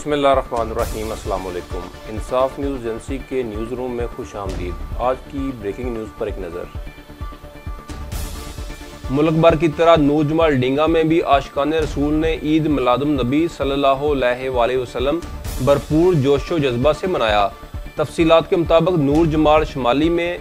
بسم اللہ الرحمن الرحیم۔ السلام علیکم۔ انصاف نیوز ایجنسی کے نیوز روم میں خوش آمدید۔ آج کی بریکنگ نیوز پر ایک نظر۔ ملک بھر کی طرح نورجمال ڈنگہ میں بھی عاشقان رسول نے عید میلادالنبی صلی اللہ علیہ وآلہ وسلم بھرپور جوش و جذبہ سے منایا۔ تفصیلات کے مطابق نورجمال شمالی میں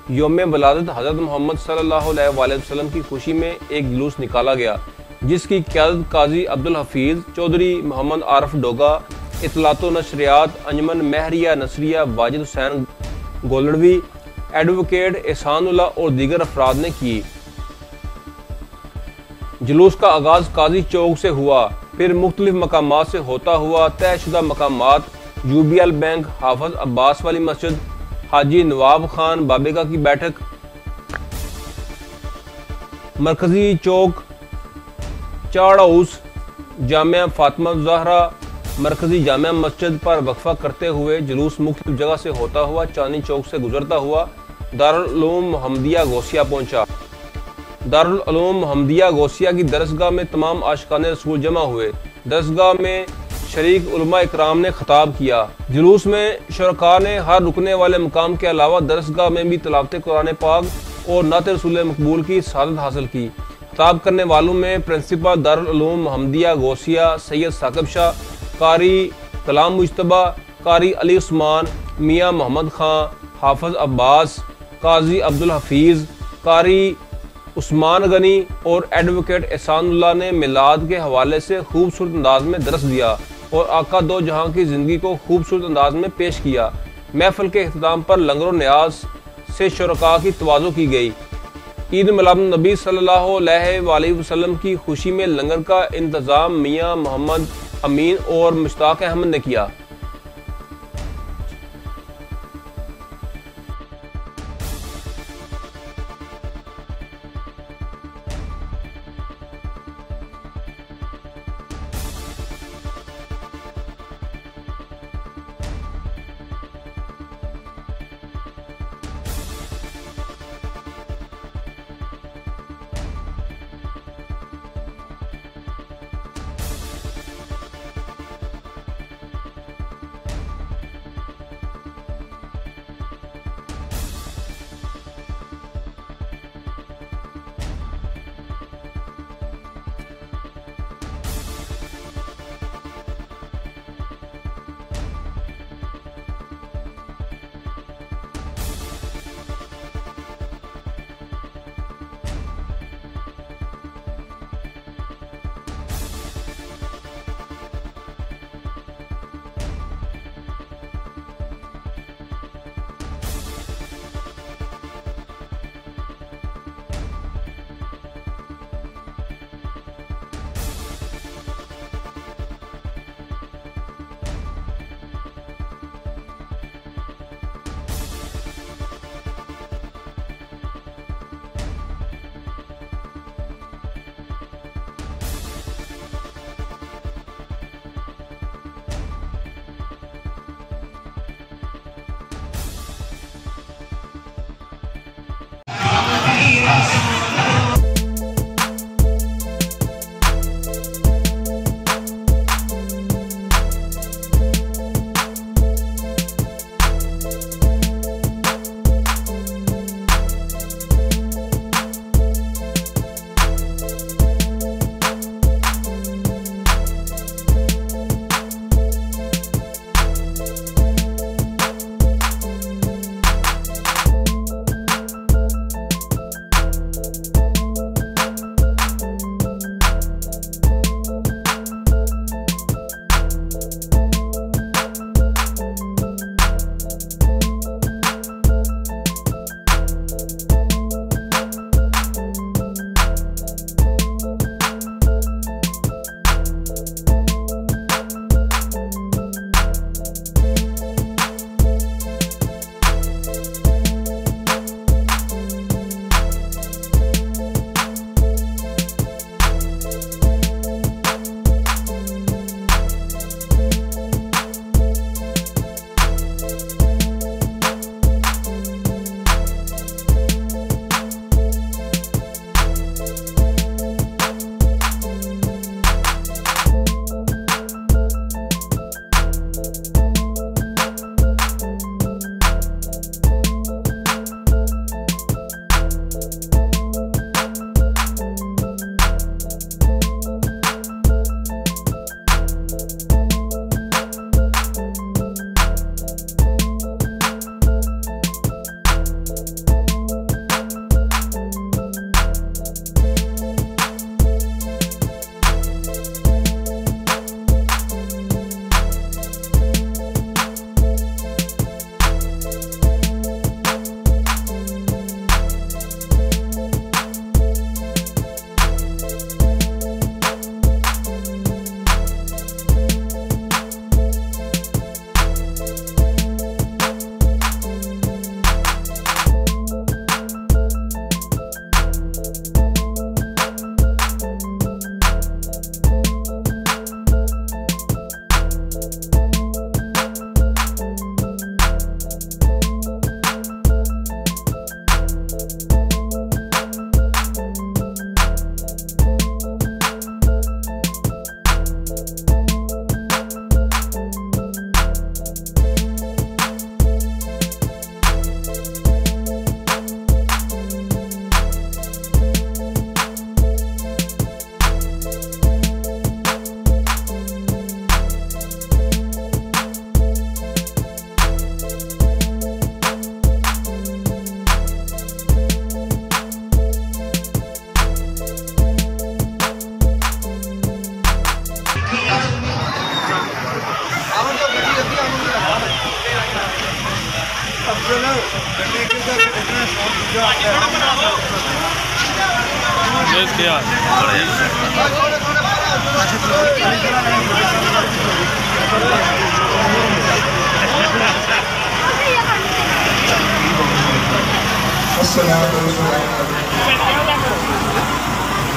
یوم ولادت حضرت محمد صلی اللہ علیہ وآلہ وسلم کی خوشی میں ایک جلوس نکالا گیا، جس کی قیادت قاضی عبدالحفیظ چودھری، محمد عارف ڈوگا، اطلاعات و نشریات انجمن مہریہ نصریہ واجد حسین گولڑوی، ایڈوکیٹ احسان اللہ اور دیگر افراد نے کی۔ جلوس کا آغاز قاضی چوک سے ہوا، پھر مختلف مقامات سے ہوتا ہوا طے شدہ مقامات UBL بینک، حافظ عباس والی مسجد، حاجی نواب خان بابیگا کی بیٹھک، مرکزی چوک، چاڑ ہاؤس، جامعہ فاطمہ زہرا، مرکزی جامعہ مسجد پر وقفہ کرتے ہوئے جلوس مختلف جگہ سے ہوتا ہوا چاندنی چوک سے گزرتا ہوا دارالعلوم محمدیہ غوثیہ پہنچا۔ دارالعلوم محمدیہ غوثیہ کی درسگاہ میں تمام عاشقان رسول جمع ہوئے۔ درسگاہ میں شریک علماء اکرام نے خطاب کیا۔ جلوس میں شرکاء نے ہر رکنے والے مقام کے علاوہ درسگاہ میں بھی تلاوت قرآن پاک اور نعت رسول مقبول کی سعادت حاصل کی۔ خطاب کرنے والوں میں پرنسپل دارالعلوم محمدیہ غوثیہ سید ثاقب شاہ، قاری کلام مجتبہ، قاری علی عثمان، میاں محمد خان، حافظ عباس، قاضی عبدالحفیظ، قاری عثمان غنی اور ایڈوکیٹ احسان اللہ نے میلاد کے حوالے سے خوبصورت انداز میں درس دیا اور آقا دو جہاں کی زندگی کو خوبصورت انداز میں پیش کیا۔ محفل کے اختتام پر لنگر و نیاز سے شرکاء کی تواضع کی گئی۔ عید میلادالنبی صلی اللہ علیہ وآلہ وسلم کی خوشی میں لنگر کا انتظام میاں محمد امین اور مشتاق احمد نے کیا۔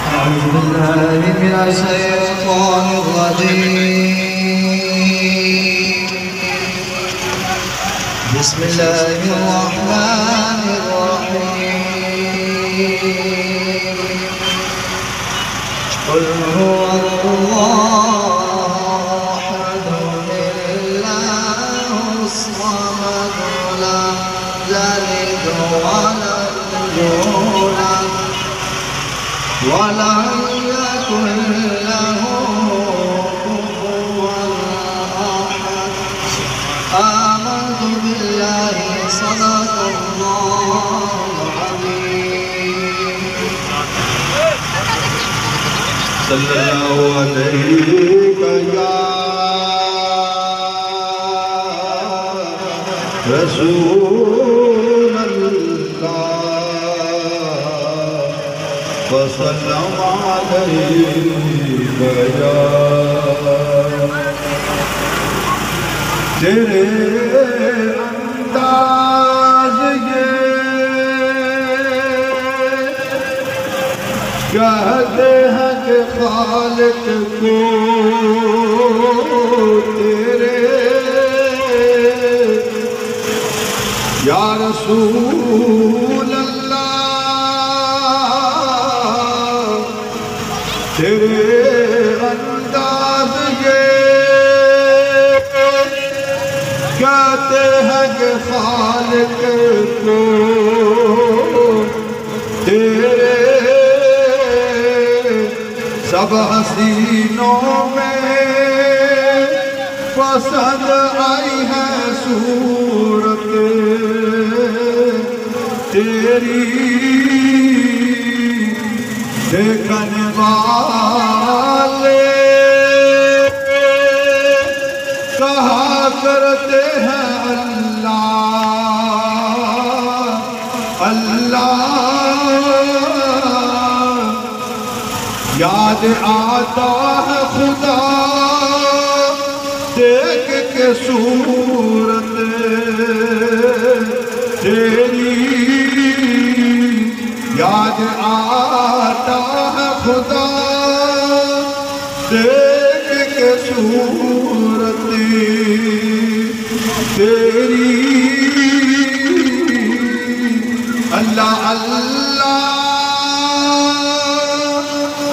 أعوذ بالله من الشيطان الرجيم بسم الله الرحمن الرحيم قل هو الله أحد الله الصمد لم يلد ولم يولد ولم يكن له كفوا أحد آمنت بالله صدق الله العظيم صلى الله عليك يا رسول الله وسلم عليك يا تیرے انداز یہ کہتے ہیں کہ خالق کو تیرے یا رسول اللہ تیرے انداز یہ کہتے ہیں کہ خالق کو تیرے سب حسینوں میں پسند آئی ہے صورت تیری دیکھنے والے کہا کرتے ہیں اللہ اللہ یاد آتا ہے خدا دیکھ کے صورت تیری یاد آتا ہے خدا دیکھ کے صورت تیری اللہ اللہ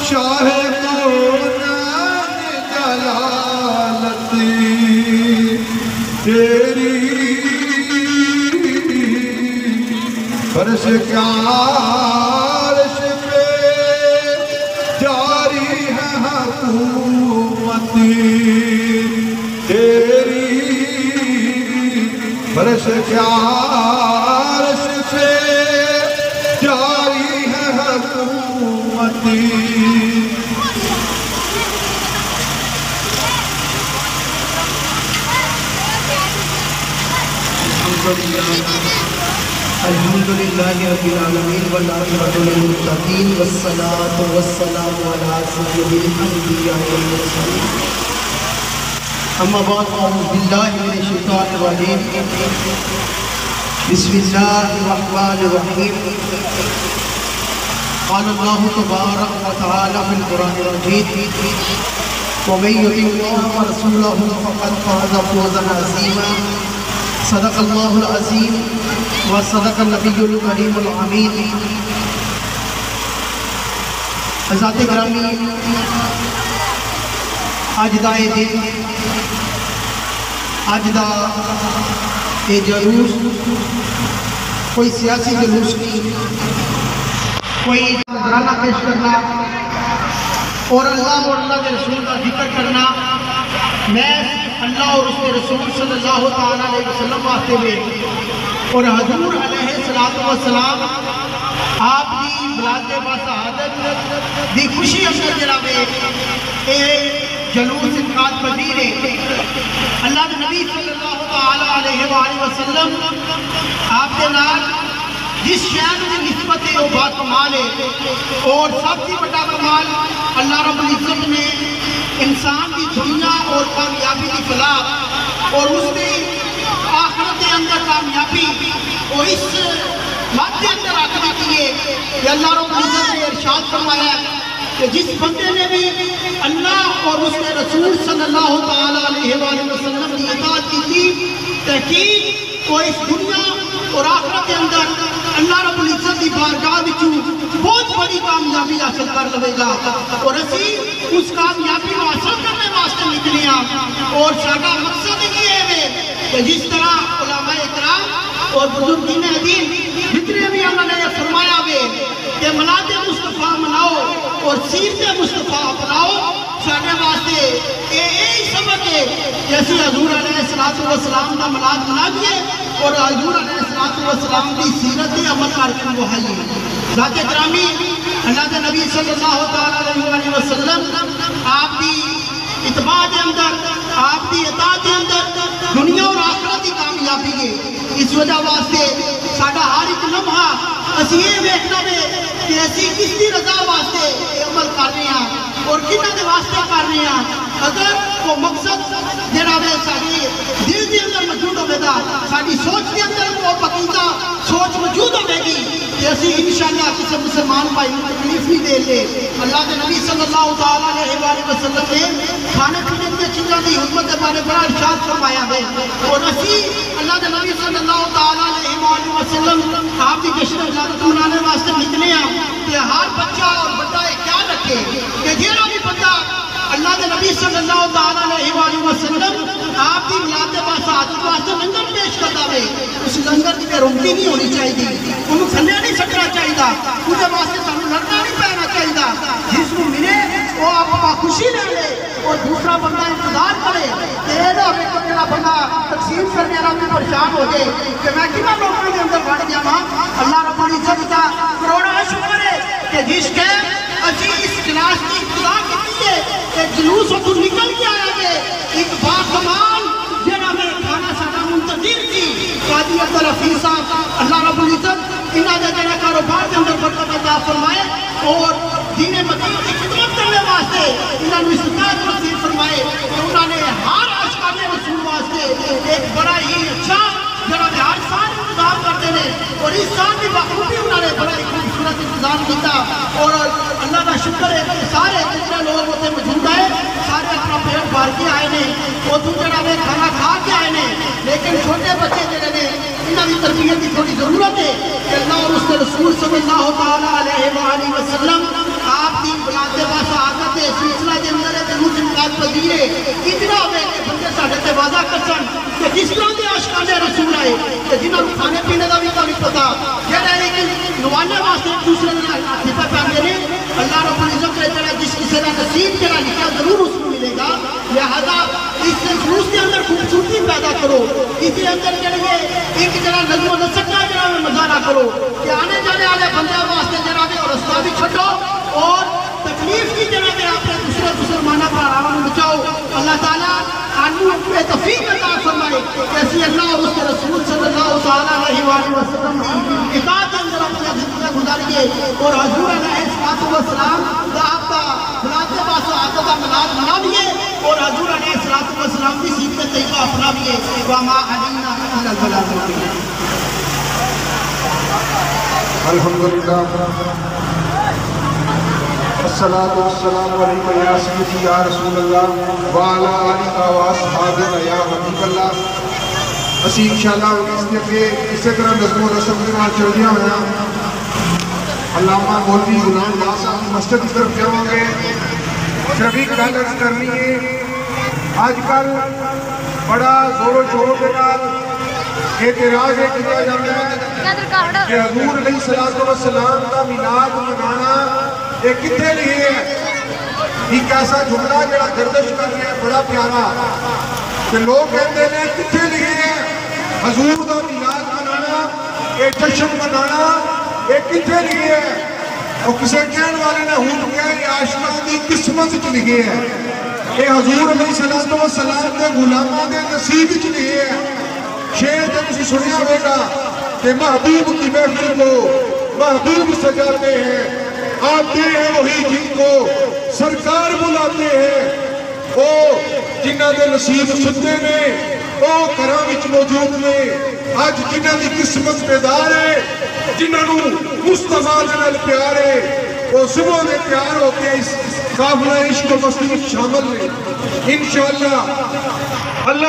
شاہ جلالت تیری فرش کیا عرش پہ جاری ہے حکومت تیری فرش کیا عرش پہ جاری ہے حکومت الحمدللہ رب العالمین والعاقبۃ للمتقین والصلاۃ والسلام علی سید الانبیاء والمرسلین اما بعد اعوذ باللہ من الشیطان الرجیم بسم اللہ الرحمن الرحیم قال اللہ تبارک وتعالی فی القرآن المجید ومن یطع اللہ ورسولہ فقد فاز فوزا عظیما صدق اللہ العظیم وصدق النبی الکریم الامین حضرات گرامی اج دا یہ دن اج دا یہ جلوس کوئی سیاسی جلوس نہیں کوئی نذرانہ پیش کرنا اور اللہ اور اللہ کے رسول کا ذکر کرنا میں اللہ اور اس کے رسول صلی اللہ علیہ وسلم واسطے میں اور حضور علیہ السلام آپ کی بلاد باسعادت دی خوشی اثر جناب جلوس انعقاد پذیر ہے۔ اللہ کے نبی صلی اللہ تعالیٰ علیہ وآلہ وسلم آپ کے نال جس شہر میں نسبت ہے وہ بات کمال ہے، اور سب سے بڑا کمال اللہ رب العزت نے انسان کی دنیا اور کامیابی کی فلاح اور اس کی آخرت کے اندر کامیابی اور اس بات کے اندر آخر کی ہے کہ اللہ رب العزت نے ارشاد فرمایا ہے کہ جس بندے نے بھی اللہ اور اس کے رسول صلی اللہ تعالیٰ علیہ وآلہ وسلم کی اطاعت کی تھی، تحقیق وہ اس دنیا اور آخرت کے اندر اللہ رب العزت کی بارگاہ وچوں بہت بڑی کامیابی حاصل کر لے گا، اور اسی اس کامیابی کو حاصل کرنے واسطے نکلے ہیں۔ اور ساڈا مقصد یہ ہے کہ جس طرح علماء اکرام اور بزرگین دین جتنے بھی انہوں نے فرمایا ہے کہ میلاد مصطفیٰ مناؤ اور سیرت مصطفیٰ اپناؤ، ساڈے واسطے یہی سبق ہے کہ اسی حضور علیہ السلام کا میلاد منائیے اور حضور علیہ السلام کی سیرت عمل کر کے نبھائیے۔ ذات گرامی، اللہ کے نبی صلی اللہ تعالیٰ علیہ وسلم آپ کی اتباع کے اندر، آپ کی اطاعت کے اندر دنیا اور آخرت کی کامیابی ہے۔ اس وجہ واسطے ساڈا ہر ایک لمحہ اسی یہ دیکھنا ہے کہ اسی کس کی رضا واسطے عمل کر رہے ہیں اور کنہ کے واسطے کر رہے ہیں۔ اگر وہ مقصد جڑا ہے ساری دل کے اندر موجود ہوئے گا، ساری سوچ کے اندر وہ پکیزہ سوچ موجود ہوئے گی کہ اسی انشاءاللہ کسی مسلمان بھائی کو تکلیف نہیں دے لے۔ اللہ کے نبی صلی اللہ تعالیٰ علیہ وآلہ وسلم نے کھانے پینے کی چیزوں کی حکمت کے بارے بڑا ارشاد فرمایا ہے، اور اسی اللہ کے نبی صلی اللہ تعالیٰ علیہ وآلہ وسلم آپ کی کشن اجازت منانے واسطے نکلے ہیں کہ ہر بچہ اور بڑا یہ خیال رکھے کہ جیڑا بھی بندہ اللہ کے نبی صلی اللہ تعالیٰ علیہ وآلہ وسلم آپ کی میلاد کے واسطے لنگر پیش کرتا ہے، اس لنگر کی روٹی نہیں ہونی چاہیے، انہوں تھلے نہیں سکنا چاہیے، اسے واسطے سانوں لڑنا نہیں پہنا چاہیے۔ جس کو ملے وہ آپ خوشی لے لے اور دوسرا بندہ انتظار کرے کہ یہ نہ ہو کہ میرا بندہ تقسیم کرنے والا بھی پریشان ہو جائے کہ میں کتنا لوگوں کے اندر بڑھ گیا ہاں۔ اللہ رب العزت کا کروڑا شکر ہے کہ جس کے اسی اس کلاس کی ابتدا کی ہے کہ جلوس تو نکل کے آیا ہے ایک باکمال جنہ میں کھانا سانا منتظر تھی قاضی عبدالحفیظ صاحب، اللہ رب العزت انہاں دے جنہ کاروبار کے اندر برکت عطا فرمائے اور دین مدین کی خدمت کرنے واسطے انہاں نے استطاعت نصیب فرمائے کہ انہوں نے ہر عاشقان رسول واسطے ایک بڑا ہی اچھا جناب ہر سال انتظام کرتے ہیں، اور اس سال بھی بخوبی انہوں نے بڑا ہی خوبصورت انتظام کیا، اور اللہ کا شکر ہے کہ سارے جتنے لوگ ہوتے موجود آئے سارے اپنا پیٹ بھر کے آئے ہیں، وہ تو جناب کھانا کھا کے آئے ہیں، لیکن چھوٹے بچے جڑے نے انہوں کی تربیت کی تھوڑی ضرورت ہے کہ اللہ اور اس کے رسول صلی اللہ تعالیٰ علیہ وآلہ وسلم آپ کی بلاد باس آدت ہے سلسلہ کے اندر ہے جلوس انعقاد پذیر ہے، اتنا ہوئے کہ بندے ساڑھے سے وعدہ کرسن کہ جس طرح کے عاشقان رسول آئے کہ جنہوں نے کھانے پینے کا بھی تو نہیں پتا یہ رہے کہ نوانے واسطے ایک دوسرے نے نفع پہنے نے اللہ رب العزت نے جڑا جس کسی کا نصیب جڑا لکھا ضرور اس کو ملے گا، لہذا اس جلوس کے اندر خوبصورتی پیدا کرو، اس کے اندر جڑے ایک جڑا نظم و نسق کا جڑا مظاہرہ کرو کہ آنے جانے والے بندے واسطے جڑا بھی رستہ بھی چھٹو اور تکلیف کی جڑا کہ آپ نے دوسرے مسلمانوں پر آرام بچاؤ۔ اللہ تعالیٰ آنو اپنے توفیق عطا فرمائے کہ اسی اللہ اور اس کے رسول صلی اللہ تعالیٰ علیہ وآلہ وسلم کی اطاعت اندر اپنے زندگی گزاریے اور حضور علیہ السلام کا آپ کا بلاد باس آدت کا میلاد منائیے اور حضور علیہ السلام کی سیرت طیبہ اپنائیے۔ وما علینا الا البلاغ المبین۔ الحمدللہ الصلاة والسلام علیکم یا سیدی یا رسول اللہ وعلا آلہ و اصحابہ یا حبیب اللہ۔ اسی انشاءاللہ اس کے پہ اسی طرح نظم و نسق کے بعد چل دیا ہویا علامہ مولوی غلام اللہ صاحب کی مسجد کی طرف جاؤں گے۔ صرف ایک گل عرض کرنی ہے، آج کل بڑا زور و شور کے بعد اعتراض ہے کیا جاتا ہے کہ حضور علیہ السلام کا میلاد منانا یہ کتنے لیے ہے؟ ایک ایسا جملہ جڑا گردش کر رہے ہیں بڑا پیارا کہ لوگ کہتے ہیں کتنے لیے ہے حضور کا میلاد منانا، یہ جشن منانا یہ کتنے لیے ہے؟ اور کسی کہنے والے نے ہوں کہ یہ عاشقان کی قسمت چ لکھے ہے۔ اے حضور علیہ السلام دے غلامہ دے نصیب وچ نہیں ہے. شعر تے تسی سنیا ہوئے گا کہ محبوب کی محفل کو محبوب سجاتے ہیں, آتے ہیں وہی جن کو سرکار بلاتے ہیں. او جنہ دے نصیب ستے نے, او کرام وچ موجود نے. آج جنہ دی قسمت بیدار ہے, جنہ نو مصطفیٰ جنال پیار ہے, وہ صبح میں پیار ہوتے ہیں اس قافلہ عشق و مستی میں شامل ہیں انشاءاللہ. اللہ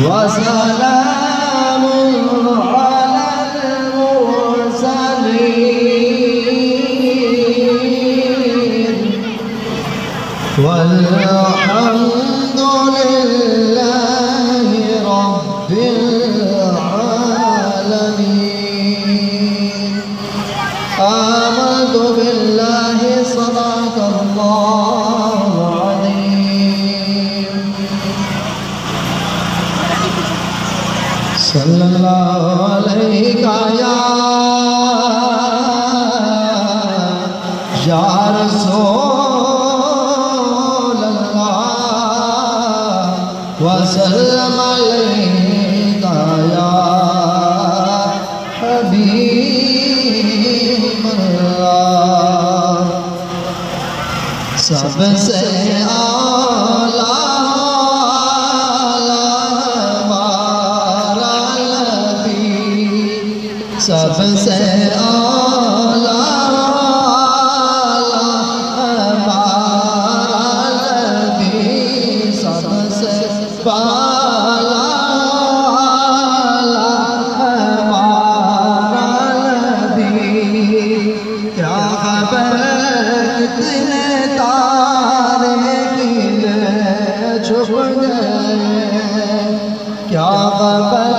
وسلام على المرسلين والحمد لله رب العالمين. آمنت بالله صدق الله العظيم. صلی اللہ علیہ یا رسول اللہ وسلم علیہ یا حبیب اللہ. سب سے سب سے اعلیٰ ہمارا نبی, سب سے بالا ہمارا نبی. کیا خبر کتنے تارے گرے چھپ گئے, کیا خبر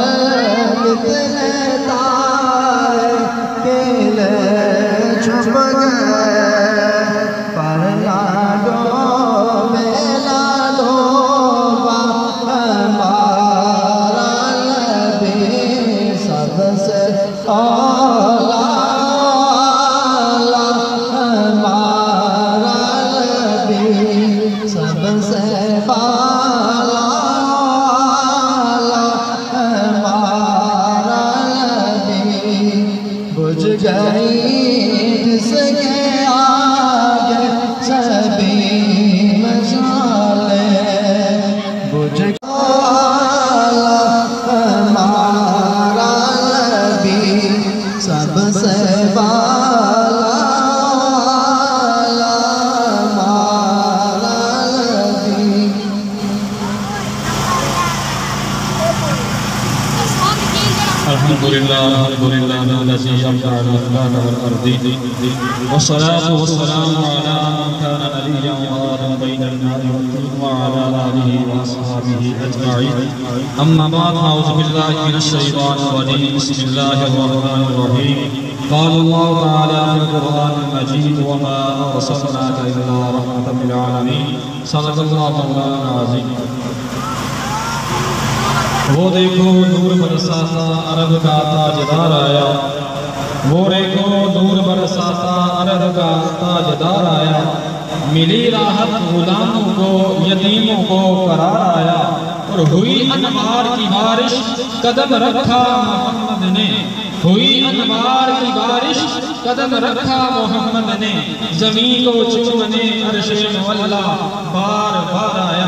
کتنے چھپ گئے, پر لاڈو میلا دو ہمارا نبی سب سے اعلیٰ ہمارا نبی سب سے بالا ہمارا نبی. بجھ گئی جس کے آگے سبھی مشعلیں, بجھ گئی ہمارا نبی سب سے بالا ہمارا نبی. الحمدللہ الذی ابدع الاسباب والارض والصلاة والسلام على من كان نبيا فارق بين الماء والطين وعلى آله وأصحابه أجمعين. أما بعد أعوذ بالله من الشيطان الرجيم. بسم الله الرحمن الرحيم. قال الله تعالى في القرآن المجيد وما أرسلناك إلا رحمة للعالمين. صدق الله مولانا العظيم. وہ دیکھو نور برساتا عرب کا تاجدار آیا، وہ دیکھو نور برساتا عرب کا تاجدار آیا، ملی راحت غلاموں کو یتیموں کو قرار آیا، اور ہوئی انوار کی بارش قدم رکھا محمد نے، ہوئی انوار کی بارش قدم رکھا محمد نے، زمین کو چومنے عرش مولا بار بار آیا۔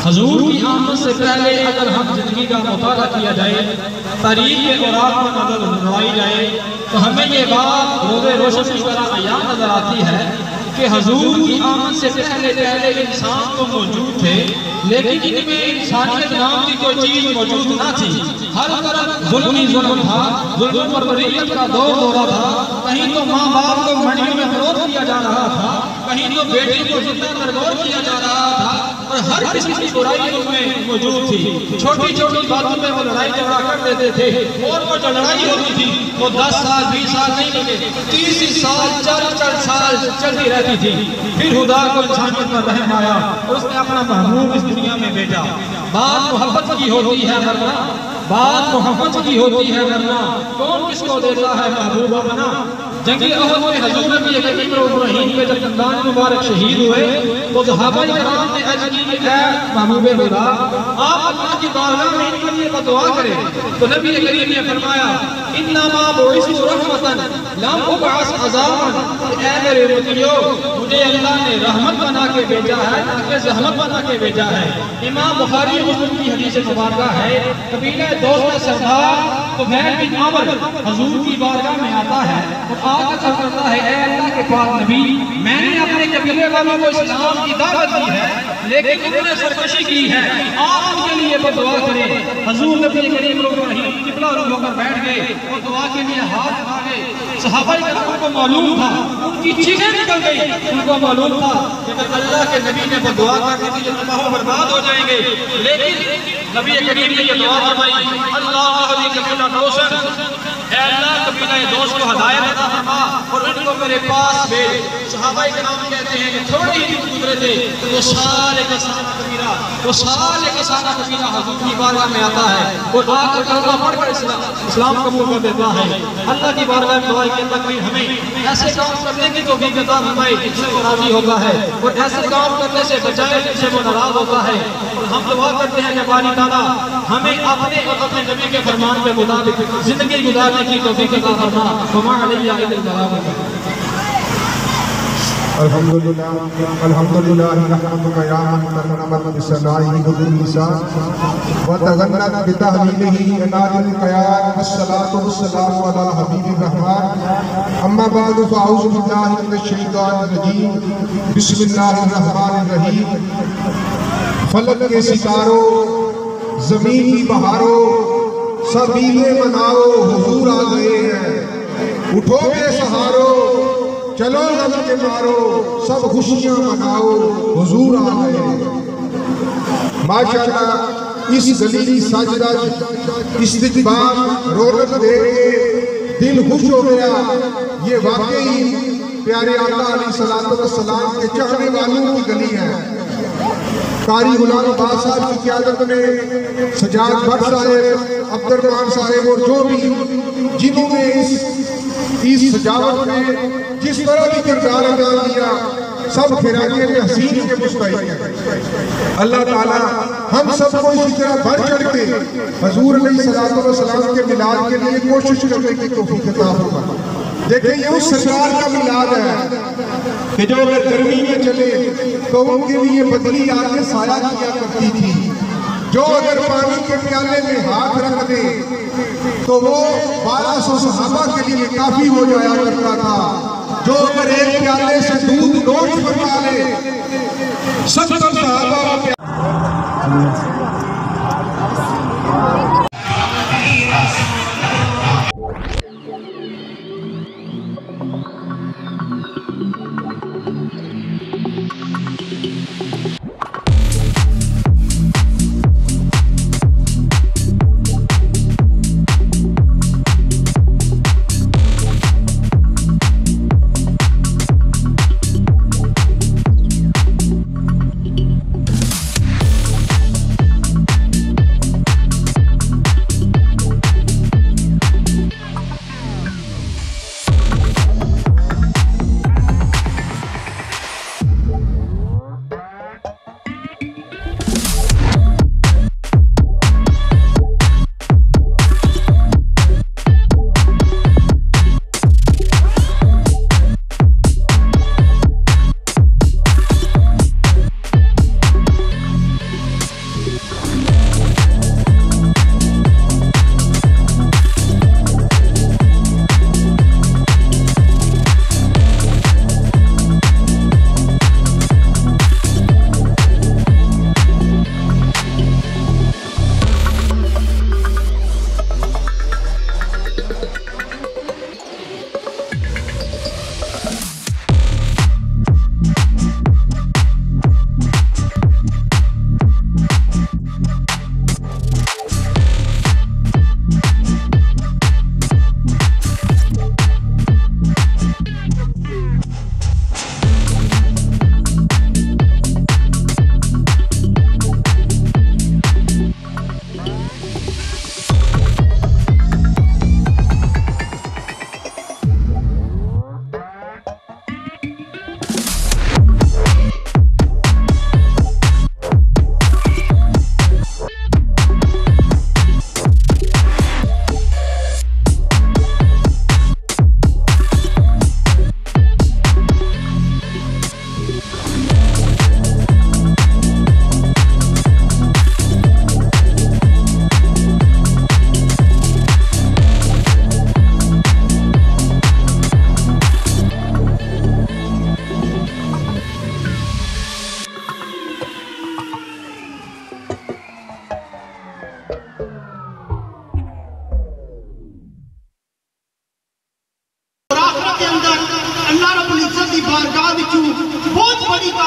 حضور کی آمد سے پہلے اگر ہم زندگی کا مطالعہ کیا جائے، تاریخ کے اوراق میں نظر اڑائی جائے، تو ہمیں یہ بات روز روشن کی طرح عیان نظر آتی ہے کہ حضور کی آمد سے پہلے انسان تو موجود تھے، لیکن ان میں انسانیت نام کی کوئی چیز موجود نہ تھی۔ ہر طرف ظلم ہی ظلم تھا، ظلم پروریت کا دور ہو رہا تھا، کہیں تو ماں باپ کو منڈیوں میں فروخت کیا جا رہا تھا، کہیں تو بیٹی کو زندہ درگور کیا جا رہا تھا، اور ہر قسم کی برائی ان میں موجود تھی۔ چھوٹی چھوٹی باتوں میں وہ لڑائی جھگڑا کر دیتے تھے، اور وہ جو لڑائی ہوتی تھی وہ 10 سال 20 سال نہیں بلکہ 30 سال 40 سال چلتی رہتی تھی۔ پھر خدا کو انسانیت پر رحم آیا اور اس نے اپنا محبوب اس دنیا میں بھیجا۔ بات محبت کی ہوتی ہے ورنہ، بات محبت کی ہوتی ہے ورنہ کون کس کو دیتا ہے محبوب اپنا۔ جنگی احد میں حضور نبی کریم ابراہیم کے جب دندان مبارک شہید ہوئے تو صحابہ کرام نے عرض کی کہ اے محبوب خدا آپ اللہ کی بارگاہ میں ان کے لیے دعا کریں، تو نبی کریم نے فرمایا انما بعثت رحمتا لم ابعث عذابا، اے میرے امتیو مجھے اللہ نے رحمت بنا کے بھیجا ہے کہ زحمت بنا کے بھیجا ہے۔ امام بخاری مسلم کی حدیث مبارکہ ہے، قبیلہ دوست کا سردار عمیر بن عمرو حضور کی بارگاہ میں آتا ہے اور آ کر کرتا ہے اے اللہ کے پاک نبی میں نے اپنے قبیلے والوں کو اسلام کی دعوت دی ہے لیکن انہوں نے سرکشی کی ہے، آپ ان کے لیے دعا کریں۔ حضور نبی کریم ابراہیم قبلہ رخ ہو کر بیٹھ گئے اور دعا کے لیے ہاتھ اٹھا گئے۔ صحابہ کرام کو معلوم تھا، ان کی چیخیں نکل گئی، ان کو معلوم تھا کہ اگر اللہ کے نبی نے دعا کر دی تو یہ تباہ و برباد ہو جائیں گے، لیکن نبی کریم نے یہ دعا فرمائی اللہ علی قبیلہ دوست، اے اللہ قبیلہ دوست کو ہدایت عطا فرما اور ان کو میرے پاس بھیج۔ صحابہ کرام کہتے ہیں کہ تھوڑی ہی گزرے تھے تو وہ سارے کا سارا قبیلہ حضور کی بارگاہ میں آتا ہے اور آ کر کلمہ پڑھ کر اسلام قبول کر دیتا ہے۔ اللہ کی بارگاہ میں دعا کہ اللہ کریم ہمیں ایسے کام کرنے کی توفیق عطا فرمائے جن سے وہ راضی ہوتا ہے اور ایسے کام کرنے سے بچائے جن سے وہ ناراض ہوتا ہے، اور ہم دعا کرتے ہیں کہ باری تعالیٰ ہمیں اپنے اور اپنے نبی کے فرمان کے مطابق زندگی گزارنے کی توفیق عطا فرما۔ وما علیہ الا البلاغ۔ الحمدللہ نحمدک یا من تغنمت بسنائہ باللسان وتغنت بتحلیلہ عناد القیان والصلاة والسلام علی حبیب الرحمن۔ اما بعد فاعوذ باللہ من الشیطان الرجیم، بسم اللہ الرحمن الرحیم۔ فلک کے ستاروں، زمین کی بہاروں، سب عیدیں مناؤ حضور آ گئے ہیں، اٹھو بے سہارو چلو غم کے مارو، سب خوشیاں مناؤ حضور آ گئے ہیں۔ ماشاءاللہ اس گلی کی سجدہ استقبال رونق دے کے دل خوش ہو گیا۔ یہ واقعی پیارے آقا علیہ السلام کے چاہنے والوں کی گلی ہے۔ قاری غلام عباس صاحب کی قیادت میں سجاد بٹ صاحب، عبدالرحمان صاحب اور جو بھی جنہوں نے اس سجاوٹ میں جس طرح کی کردار ادا کیا، سب خیراتیت حسین کے مستحق ہیں۔ اللہ تعالیٰ ہم سب کو اسی طرح بڑھ چڑھ کے حضور علیہ السلام کے میلاد کے لیے کوشش کرنے کی توفیق عطا فرمائے۔ دیکھیں یہ اس سرکار کا میلاد ہے کہ جو اگر گرمی میں چلے تو ان کے لیے بدلی آ کے سایہ کیا کرتی تھی، جو اگر پانی کے پیالے میں ہاتھ رکھ دے تو وہ 1200 صحابہ کے لیے کافی ہو جایا کرتا تھا، جو اگر ایک پیالے سے دودھ نوش فرما لے 70 صحابہ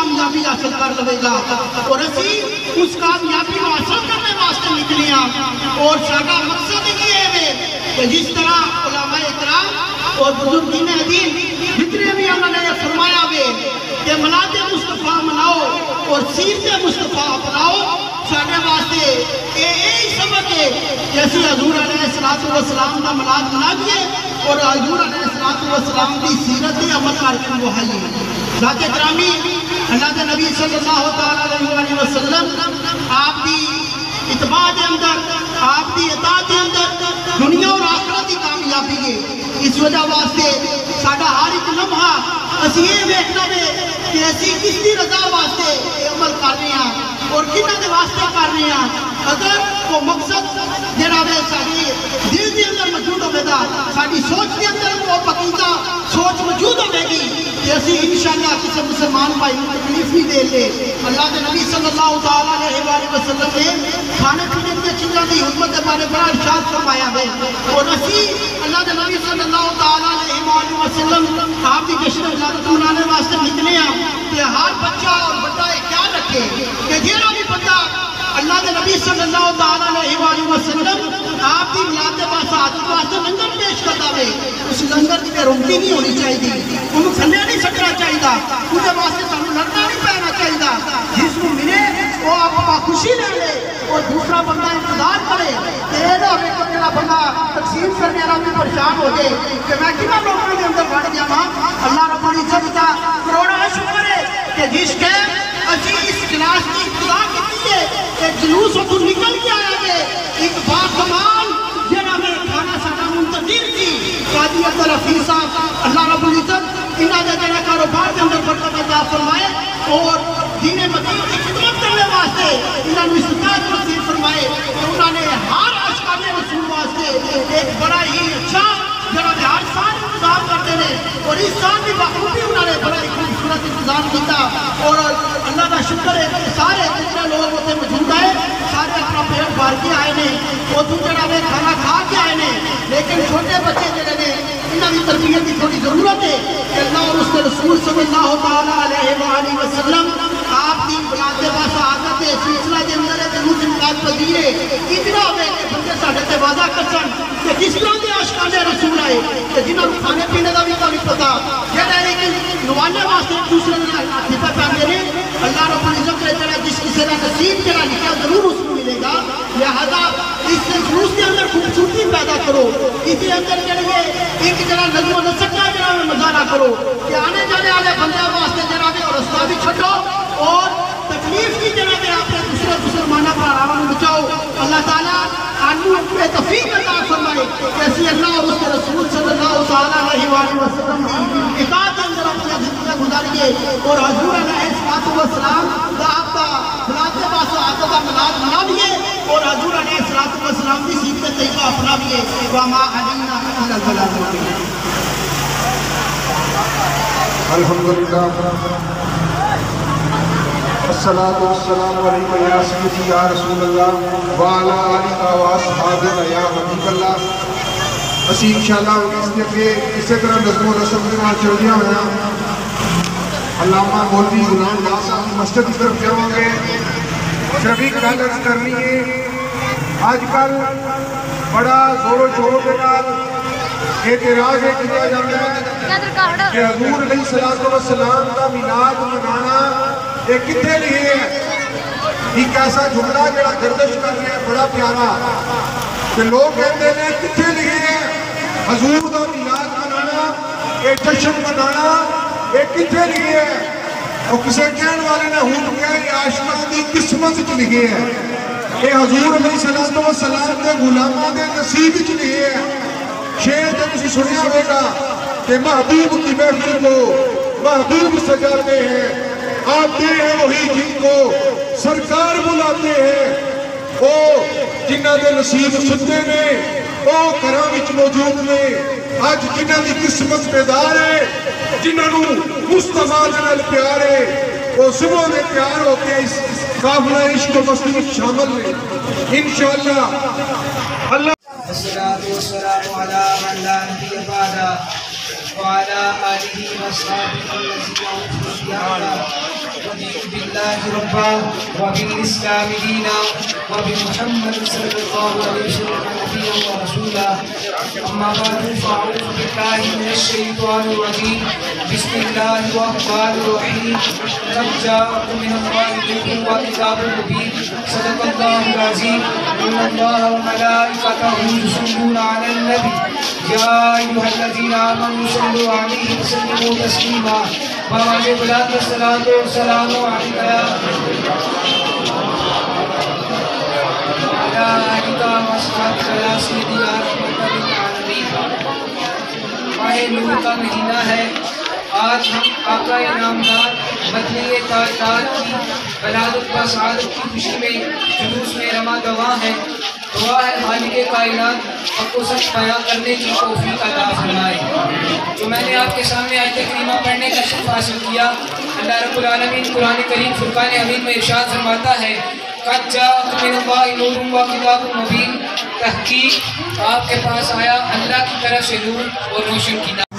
کامیابی حاصل کر لے گا اور اسی اس کامیابی کو حاصل کرنے واسطے نکلے ہیں اور سارا مقصد یہ ہے کہ جس طرح علماء اکرام اور بزرگین دین جتنے بھی انہوں نے فرمایا ہے کہ میلاد مصطفیٰ مناؤ اور سیرت مصطفیٰ اپناؤ سارے واسطے یہی سبق ہے جیسے حضور علیہ السلام کا میلاد منا دیے اور حضور علیہ السلام کی سیرت عمل کر کے وہائی ذات گرامی اللہ کے نبی صلی اللہ علیہ وسلم آپ کی اتباع کے اندر آپ کی اطاعت کے اندر دنیا اور آخرت کی کامیابی ہے اس وجہ واسطے ساڈا ہر ایک لمحہ اسی یہ دیکھنا ہے کہ اسی کس کی رضا واسطے عمل کر رہے ہیں اور کنہ دے واسطے کر رہے ہیں اگر وہ مقصد جڑا ہے ساری دل کے اندر موجود ہوے گا ساری سوچ کے اندر وہ پکیزہ سوچ موجود ہوے گی کہ اسی انشاءاللہ کسی مسلمان بھائی کو تکلیف نہیں دے لے اللہ کے نبی صلی اللہ علیہ وآلہ وسلم نے کھانے پینے کی چیزوں کی حکمت کے بارے بڑا ارشاد فرمایا ہے اور اسی اللہ کے نبی صلی اللہ علیہ وآلہ وسلم آپ کی جشن ولادت منانے واسطے نکلے ہیں کہ ہر بچہ اور بڑا خیال رکھے کہ جیڑا بھی بندہ اللہ کے نبی صلی اللہ علیہ وآلہ وسلم آپ کی میلاد کے واسطے لنگر پیش کرتا ہے اس لنگر کی روٹی نہیں ہونی چاہیے انہوں تھلے نہیں سکنا چاہیے اسے واسطے سانوں لڑنا نہیں پہنا چاہیے جس کو ملے وہ آپ خوشی لے لے اور دوسرا بندہ انتظار کرے کہ یہ نہ ہوئے کہ میرا بندہ تقسیم کرنے والا بھی پریشان ہو جائے کہ میں کتنا لوگوں کے اندر بڑھ گیا ماں اللہ رب العزت کا کروڑا شکر ہے کہ جس کے اسی اس کلاس کی ابتدا کی ہے کہ جلوس کو نکل کے آیا ہے ایک باکمال جنہاں میں کھانا سانا منتظر کی قاضی عبدالحفیظ صاحب اللہ رب العزت انہاں نے جنہاں کاروبار کے اندر برکت عطا فرمائے اور دین مدین کی خدمت کرنے واسطے انہاں نے استطاعت نصیب فرمائے کہ انہوں نے ہر عاشقان رسول واسطے ایک بڑا ہی اچھا جنہاں نے ہر سال انتظام کرتے ہیں اور اس سال بھی بخوبی انہوں نے بڑا ہی خوبصورت انتظام کیتا اور اللہ کا شکر ہے کہ سارے جتنے لوگ ہوتے موجود آئے سارے اپنا پیٹ بھر کے آئے نے وہ دوسرا میں کھانا کھا کے آئے نے لیکن چھوٹے بچے جڑے نے انہوں کی تربیت کی تھوڑی ضرورت ہے کہ اللہ اور اس کے رسول صلی اللہ علیہ وآلہ وسلم آپ کی بلاد باس عادت ہے سلسلہ کے اندر ہے کہ مجھ انقاد پذیر ہے اتنا ہوئے کہ بندے ساڑھے سے واضح کرسن کہ کس طرح کے عاشقان رسول آئے کہ جنہوں نے کھانے پینے کا بھی کوئی پتا یہ رہے کہ نوانے واسطے دوسرے نے حفظہ پہنے رہے اللہ رب العزت نے جڑا جس کسی کا نصیب جڑا لکھا ضرور اس کو ملے گا لہذا اس جلوس کے اندر خوبصورتی پیدا کرو اس کے اندر جڑے ایک جڑا نظم و نسق کا جڑا مظاہرہ کرو کہ آنے جانے والے بندے واسطے جڑا بھی رستہ بھی چھڈو اور تکلیف کی جڑا بھی اپنے دوسرے مسلمانوں پر آرام بچاؤ اللہ تعالیٰ آنو اپنے تفیق عطا فرمائے کیسی اللہ اور اس کے رسول صلی اللہ علیہ وآلہ وسلم کی اطاعت اندر اپنی زندگی گزاریے اور حضور علیہ السلام کا آپ کا بلاد کے پاس آتا کا ملاد منا دیے اور حضور علیہ السلام کی سیرت طیبہ اپنا دیے وما علینا الا البلاغ المبین الحمدللہ الصلاة والسلام علیکہ یا سیدی یا رسول اللہ وعلا آلہ واصحابہ یا حبیب اللہ اسی انشاءاللہ اس کے کہ اسی طرح نظم و رسم کے نام چل دیا ہویا علامہ مولوی غلام ناصر کی مسجد کی طرف جاؤں گے صرف ایک گل عرض کرنی ہے آج کل بڑا زور و شور کے نال اعتراض ہے کیا جاتا ہے کہ حضور علیہ السلام کا میلاد منانا یہ کتنے لیے ہے ایک ایسا جملہ جڑا گردش کر رہے ہیں بڑا پیارا کہ لوگ کہتے ہیں کتنے لیے ہے حضور کا میلاد منانا یہ جشن منانا یہ کتنے لیے ہے اور کسے کہنے والے نے ہوں کہا یہ عاشقان کی قسمت چ لکھے ہے یہ حضور علیہ السلام کے غلاموں کے نصیب چ لکھے ہے شعر جب اسی سنیا ہوگا کہ محبوب کی محفل کو محبوب سجاتے ہیں آتے ہیں وہی جن کو سرکار بلاتے ہیں او جنہ دے نصیب سنتے نے او کرام وچ موجود نے آج جنہ دی قسمت بیدار ہے جنہ نو مصطفیٰ نال پیار ہے او صبح میں پیار ہو کے اس قافلہ عشق و مستی میں شامل ہے انشاءاللہ اللہ الصلاة والسلام على من لا نبي بعده وعلى آله وصحبه الذين أوتوا الشهادة بالله ربا وبالإسلام دينا وبمحمد صلى الله عليه وسلم نبيا ورسولا. أما بعد فأعوذ بالله من الشيطان الرجيم. بسم الله الرحمن الرحيم. قد جاءكم من الله نور وكتاب مبين. صدق الله العظيم. إن الله وملائكته يصلون على النبي يا أيها الذين آمنوا صلوا عليه وسلموا تسليما. وعلى بلاد الصلاة والسلام عليك يا آلك وأصحابك يا سيدي يا رحمة للعالمين. ماہ نور کا مہینہ ہے. آج ہم آقا انعامدار مدنی کائنات کی ولادت و سعادت کی خوشی میں جلوس میں رواں دواں ہیں. دعا ہے خالق کائنات حق و سچ بیان کرنے کی توفیق عطا فرمائے. جو میں نے آپ کے سامنے آیت کریمہ پڑھنے کا شرف حاصل کیا، اللہ رب العالمین قرآن کریم فرقان حمید میں ارشاد فرماتا ہے قد جاءکم من اللہ نور وکتاب مبین. تحقیق آپ کے پاس آیا اللہ کی طرف سے نور اور روشن کتاب.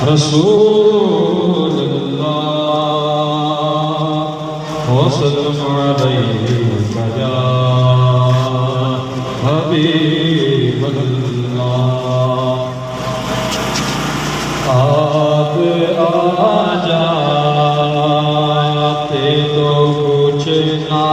رسول اللہ وسلم علیک یا حبیب اللہ آپ آ جاتے تو کچھ نہ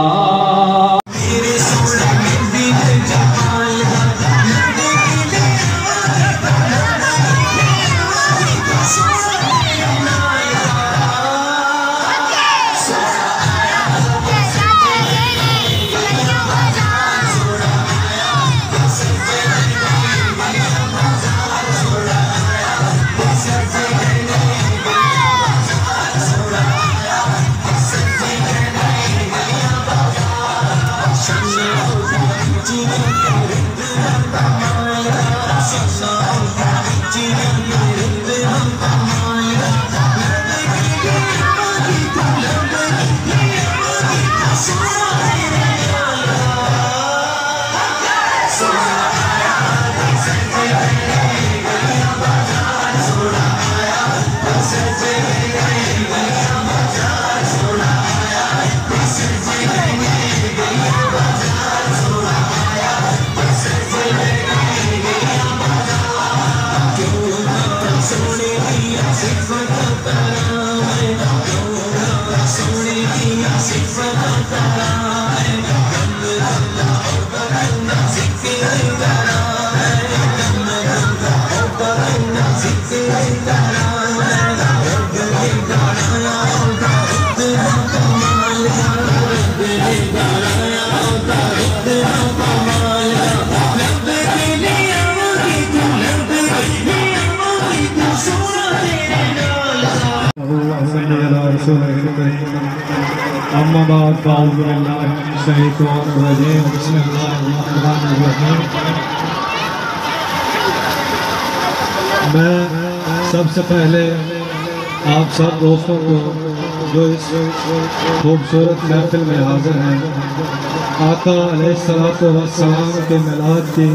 اما بعد فاعوذ باللہ من الشیطان الرجیم بسم اللہ الرحمن الرحیم میں سب سے پہلے آپ سب دوستوں کو جو اس خوبصورت محفل میں حاضر ہیں آقا علیہ السلام کے میلاد کی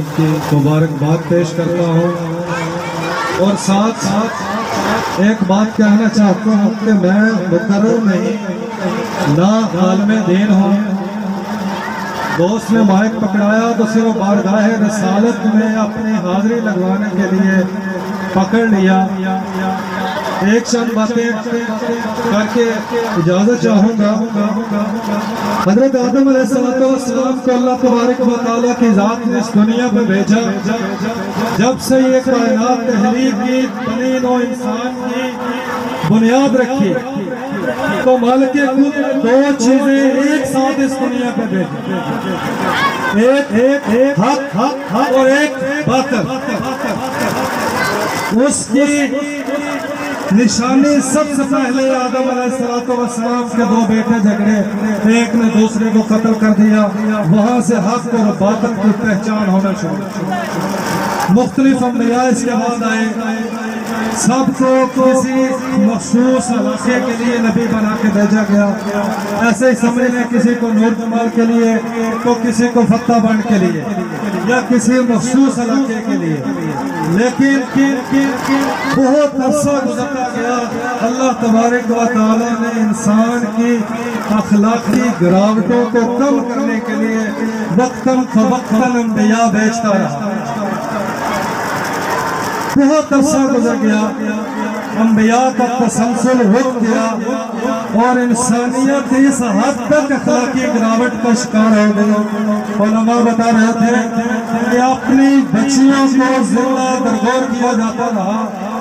مبارکباد پیش کرتا ہوں اور ساتھ ساتھ ایک بات کہنا چاہتا ہوں کہ میں مقرر نہیں نہ عالم دین ہوں دوست نے مائک پکڑایا تو صرف بارگاہ رسالت میں اپنی حاضری لگوانے کے لیے پکڑ لیا ایک چند باتیں کر کے اجازت چاہوں گا حضرت آدم علیہ السلام کو اللہ تبارک و تعالیٰ کی ذات نے اس دنیا پہ بھیجا جب سے یہ کائنات تحریک کی بنی نوع انسان کی بنیاد رکھی تو مالک خود دو چیزیں ایک ساتھ اس دنیا پہ بھیجی ایک حق اور ایک باطل اس کی نشانی سب سے پہلے آدم علیہ السلام کے دو بیٹے جھگڑے ایک نے دوسرے کو قتل کر دیا وہاں سے حق اور باطل کی پہچان ہونا شروع مختلف انبیاء اس کے بعد آئے سب کو کسی مخصوص علاقے کے لیے نبی بنا کے بھیجا گیا ایسے ہی سمجھ لیں کسی کو نورجمال کے لیے تو کسی کو فتح بند کے لیے یا کسی مخصوص علاقے کے لیے لیکن بہت عرصہ گزرتا گیا اللہ تبارک و تعالیٰ نے انسان کی اخلاقی گراوٹوں کو کم کرنے کے لیے وقتاً فوقتاً انبیاء بھیجتا رہا بہت عرصہ گزر گیا انبیاء کا تسلسل رک گیا اور انسانیت اس حد تک اخلاقی گراوٹ کا شکار ہو گئی علماء بتا رہے تھے کہ اپنی بچیوں کو زندہ درگور کیا جاتا رہا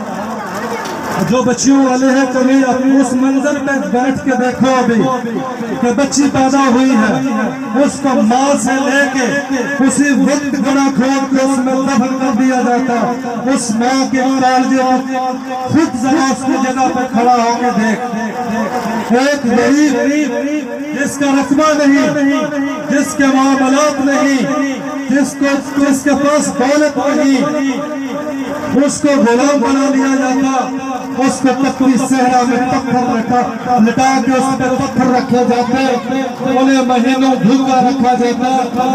جو بچیوں والے ہیں کبھی اس منظر میں بیٹھ کے دیکھو ابھی کہ بچی پیدا ہوئی ہے اس کو ماں سے لے کے اسی وقت گڑا کھود کے اس میں دفن کر دیا جاتا اس ماں کے کالجے خود ذرا اس کی جگہ پہ کھڑا ہو کے دیکھ ایک غریب جس کا رقبہ نہیں جس کے معاملات نہیں جس کے پاس دولت نہیں اس کو غلام بنا لیا جاتا اس کو پکی صحرا میں پتھر لٹا کے اس پہ پتھر رکھے جاتے انہیں مہینوں بھوکا رکھا جاتا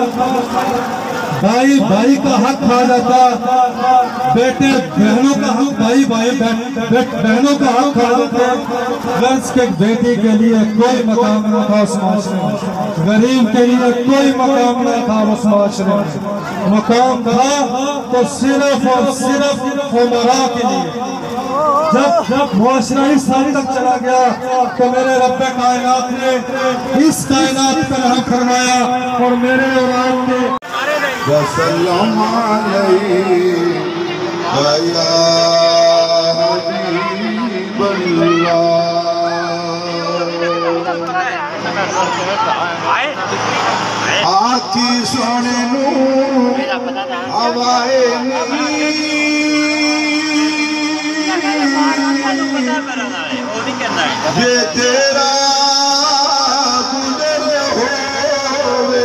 بھائی بھائی کا حق کھا جاتا، بیٹے بہنوں کا حق، بھائی بہنوں کا حق کھا جاتا، غرض کے بیٹی کے لیے کوئی مقام نہ تھا اس معاشرے میں، غریب کے لیے کوئی مقام نہ تھا اس معاشرے میں، مقام تھا تو صرف اور صرف عمراء کے لیے۔ جب معاشرہ اس حد تک چلا گیا تو میرے رب کائنات نے اس کائنات پر رحم فرمایا اور میرے اور آپ کے وسلم علیک یا حبیب اللہ، آکی سونے نو ہوائے یہ تیرا گزر ہوئے،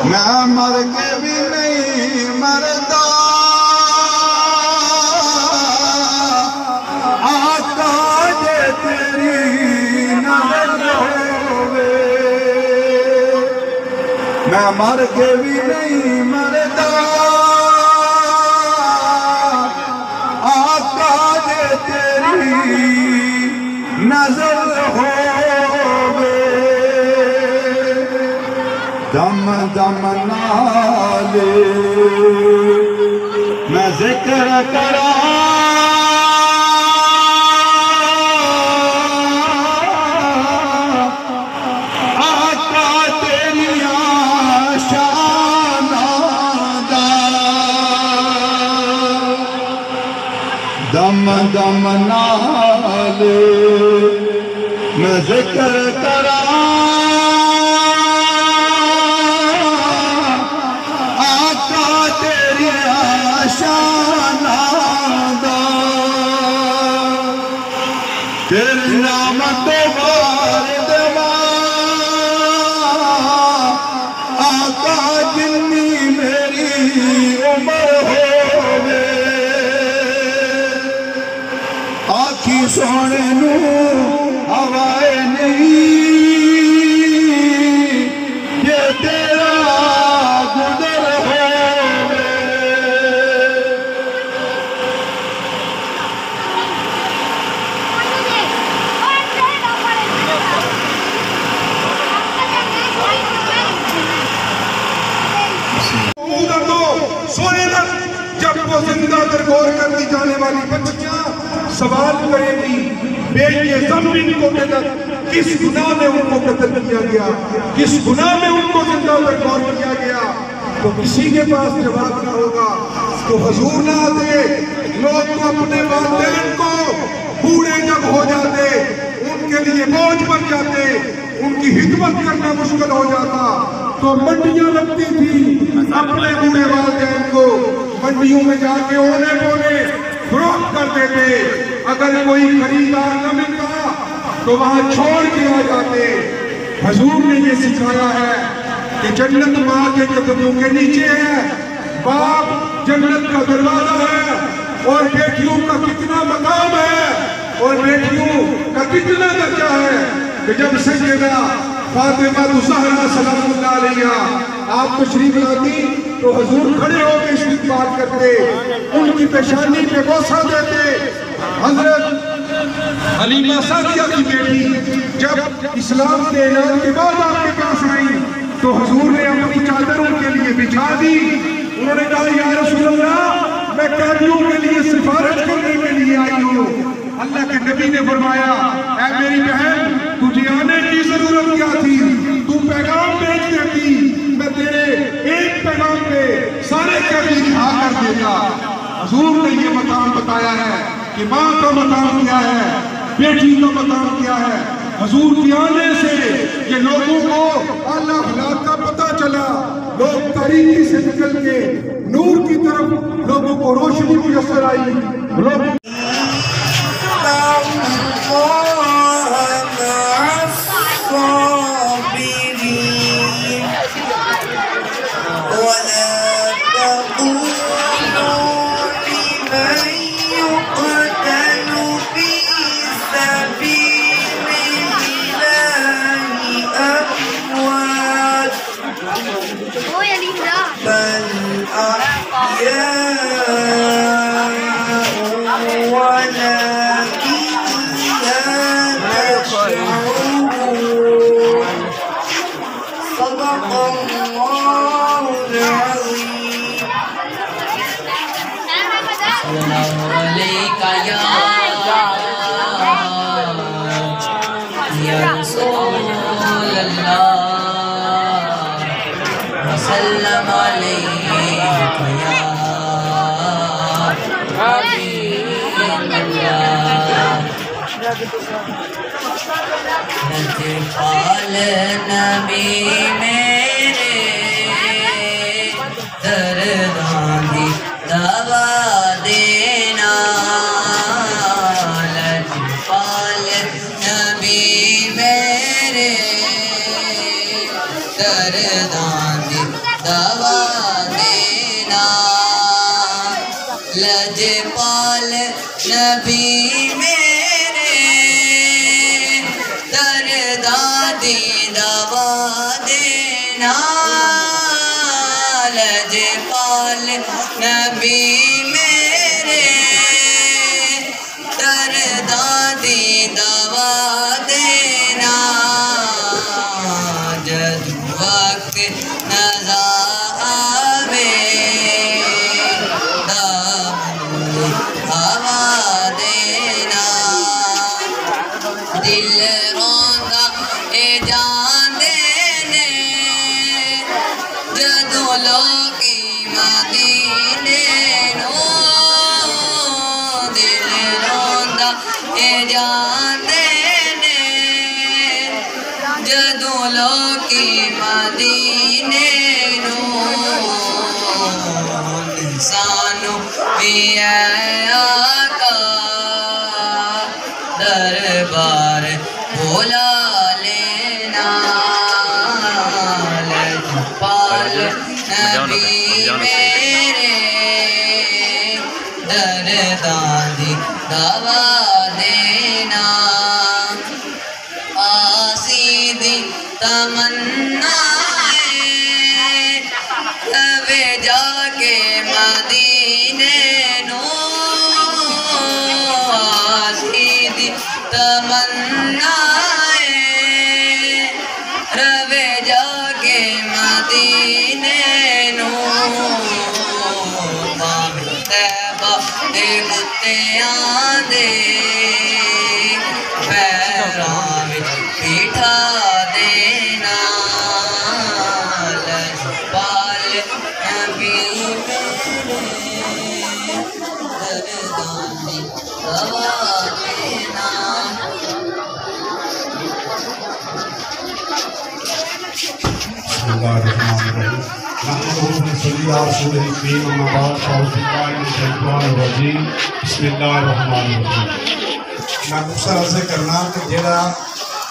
میں مر کے بھی نہیں مردا، آقا یہ تیری نظر ہوئے، میں مر کے بھی نہیں مردا، نظر ہوئے، دم دم نالے میں ذکر کرا، آقا تیری آشان دا، دم دم نالے میں ذکر کرا، آقا تیری آشان دا، تیری نام تو بار دوا، آقا جنی میری عمر ہوئے، آکھی سونے نو ہوائے نہیں، یہ تیرا گزر ہوئے، ادھر تو سونے تک جب وہ زندہ در غور کر دی جانے والی بچیاں سوال کریں گی، بیٹے زمین کو تلک کس گناہ میں ان کو قتل کیا گیا، کس گناہ میں ان کو زندہ در غور کیا گیا، تو کسی کے پاس جواب نہ ہوگا، تو حضور نہ آتے، لوگ تو اپنے والدین کو بوڑھے جب ہو جاتے ان کے لیے بوجھ بن جاتے، ان کی خدمت کرنا مشکل ہو جاتا، تو منڈیاں لگتی تھی، اپنے بوڑھے والدین کو منڈیوں میں جا کے اونے بونے فروخت کر دیتے، اگر کوئی خریدار نہ ملتا تو وہاں چھوڑ کے آ جاتے۔ حضور نے یہ سکھایا ہے کہ جنت ماں کے قدموں کے نیچے ہے، باپ جنت کا دروازہ ہے، اور بیٹیوں کا کتنا مقام ہے اور بیٹیوں کا کتنا درجہ ہے کہ جب سیدہ فاطمہ الزہرا سلام اللہ علیہا آپ تشریف لاتی تو حضور کھڑے ہو کے استقبال کرتے، ان کی پیشانی پہ بوسہ دیتے۔ حضرت حلیمہ سعدیہ کی بیٹی جب اسلام کے اعلان کے بعد آپ کے پاس آئی تو حضور نے اپنی چادر ان کے لیے بچھا دی، انہوں نے کہا یا رسول اللہ میں قیدیوں کے لیے سفارش کرنے کے لیے آئی ہوں۔ اللہ کے نبی نے فرمایا اے میری بہن تجھے آنے کی ضرورت کیا تھی، تو پیغام بھیج دیتی، میں تیرے ایک پیغام پہ سارے قیدی رہا کر دیتا۔ حضور نے یہ مقام بتایا ہے کہ ماں کا مقام کیا ہے، بیٹی کا مقام کیا ہے۔ حضور کے آنے سے یہ لوگوں کو اعلیٰ اخلاق کا پتہ چلا، لوگ تاریکی سے نکل کے نور کی طرف لوگوں کو روشنی میسر آئی۔ الله العظيم. السلام عليك يا رسول الله وسلم عليك يا حبيب الله. لجپال نبی میرے درداں دی دوا دینا. لجپال نبی میرے درداں دی دوا دینا. لجپال نبی میرے درداں دی دوا دینا. لجپال نبی میرے درداں دی دوا دینا. جد وقت نظر آوے دامن ہوا دینا. دل روندا اے جان دینے جدوں لوکی مدینے نو. دل روندا اے جان دینے جدوں لوکی مدینے نو. انسانوں بھی اے آقا دربار بولا لینا. لجپال نبی میرے درداں دی دوا دینا. آسی دی تمنا ہے جا کے مدینے نو. آسی دی تمنا ہے جا کے مدینے نو. طیبہ دے کتیاں دے پیراں وچ بٹھا دینا. لجپال نبی میرے درداں دی دوا دینا. بسم اللہ الرحمن الرحیم. نحمدہ ونصلی علی رسولہ الکریم. اما بعد فاعوذ باللہ من الشیطان الرجیم. بسم اللہ الرحمن الرحیم. میں دوسرا عرض کرنا کہ جہاں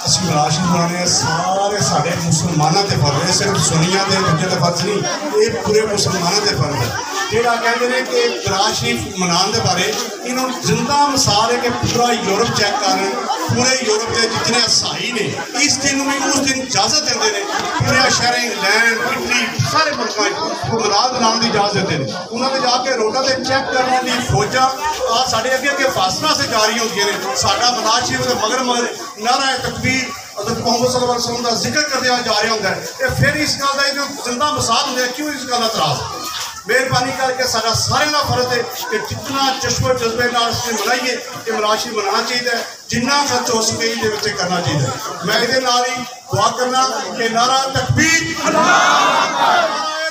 اسی راشن بنانے سارے سارے مسلمانوں تے فرض ہے. صرف سنیاں تے دوجے تے فرض نہیں, یہ پورے مسلمانوں تے فرض ہے. جہاں کہتے ہیں کہ قرآن شریف منان دے بارے انہوں زندہ مثال ہے کہ پورا یورپ چیک کر رہے ہیں. پورے یورپ کے جتنے عیسائی نے اس دن بھی اس دن اجازت دیتے ہیں. پورے شہر انگلینڈ اٹلی سارے ملکوں کو ملاد مناؤن کی اجازت دیتے ہیں. انہوں نے جا کے روڈاں تے چیک کرنے کی فوجاں سارے اگے اگے فاصلہ سے جاری ہوتی ہیں. ساڈا ملاد شریف کے مگر مگر نعرہ تکبیر حضرت محمد صلی اللہ علیہ وسلم کا ذکر کرتے جا رہا ہوتا ہے. پھر اس گل کا زندہ مثال ہوتا ہے. کیوں اس گل کا اعتراض؟ مہربانی کر کے سارا سارے کا فرض ہے کہ جتنا جشن و جذبے اس نے منائیے کہ ملاشی منانا چاہیے. جنہ خرچ ہو سکے یہ بچے کرنا چاہیے. میں یہ نال ہی دعا کرنا کہ نعرہ تکبیر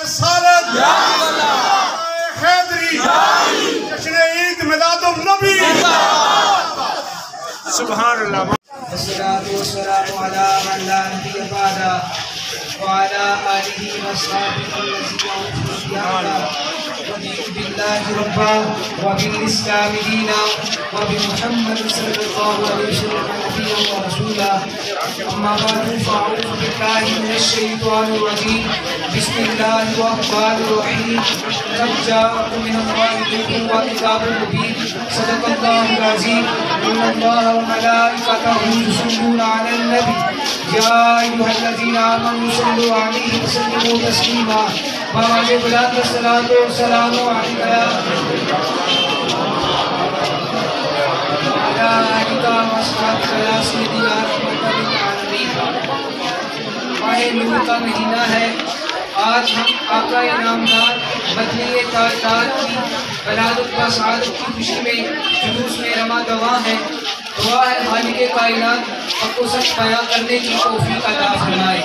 رسالت حیدری جشن عید میلاد النبی سبحان اللہ. والصلاة والسلام على من لا نبي بعده وعلى آله وصحبه الذين أوتوا الشهادة. رضيت بالله ربا وبالإسلام دينا وبمحمد صلى الله عليه وسلم نبيا ورسولا. أما بعد فأعوذ بالله من الشيطان الرجيم. بسم الله الرحمن الرحيم. قد جاءكم من الله نور وكتاب مبين. صدق الله العظيم. إن الله وملائكته يصلون على النبي يا أيها الذين آمنوا صلوا عليه وسلموا تسليما. وعليكم الصلاة والسلام عليك يا آلك وأصحابك يا سيدي يا رحمة للعالمين. ماہ نور کا مہینہ ہے. آج ہم آقا نامدار مدنی تاجدار کی ولادت و سعادت کی خوشی میں جلوس میں رواں دواں ہیں. دعا ہے خالق کائنات حق کو سچ بیان کرنے کی توفیق عطا فرمائے.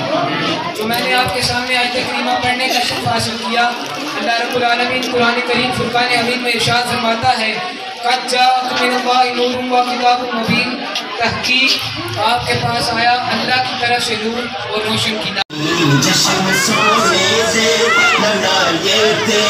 جو میں نے آپ کے سامنے آیت کریمہ پڑھنے کا شرف حاصل کیا، اللہ رب العالمین قرآن کریم فرقان حمید میں ارشاد فرماتا ہے قد جاءکم من اللہ نور و کتاب مبین. تحقیق آپ کے پاس آیا اللہ کی طرف سے نور اور روشن کتاب. جشن سونے سے لگائے تھے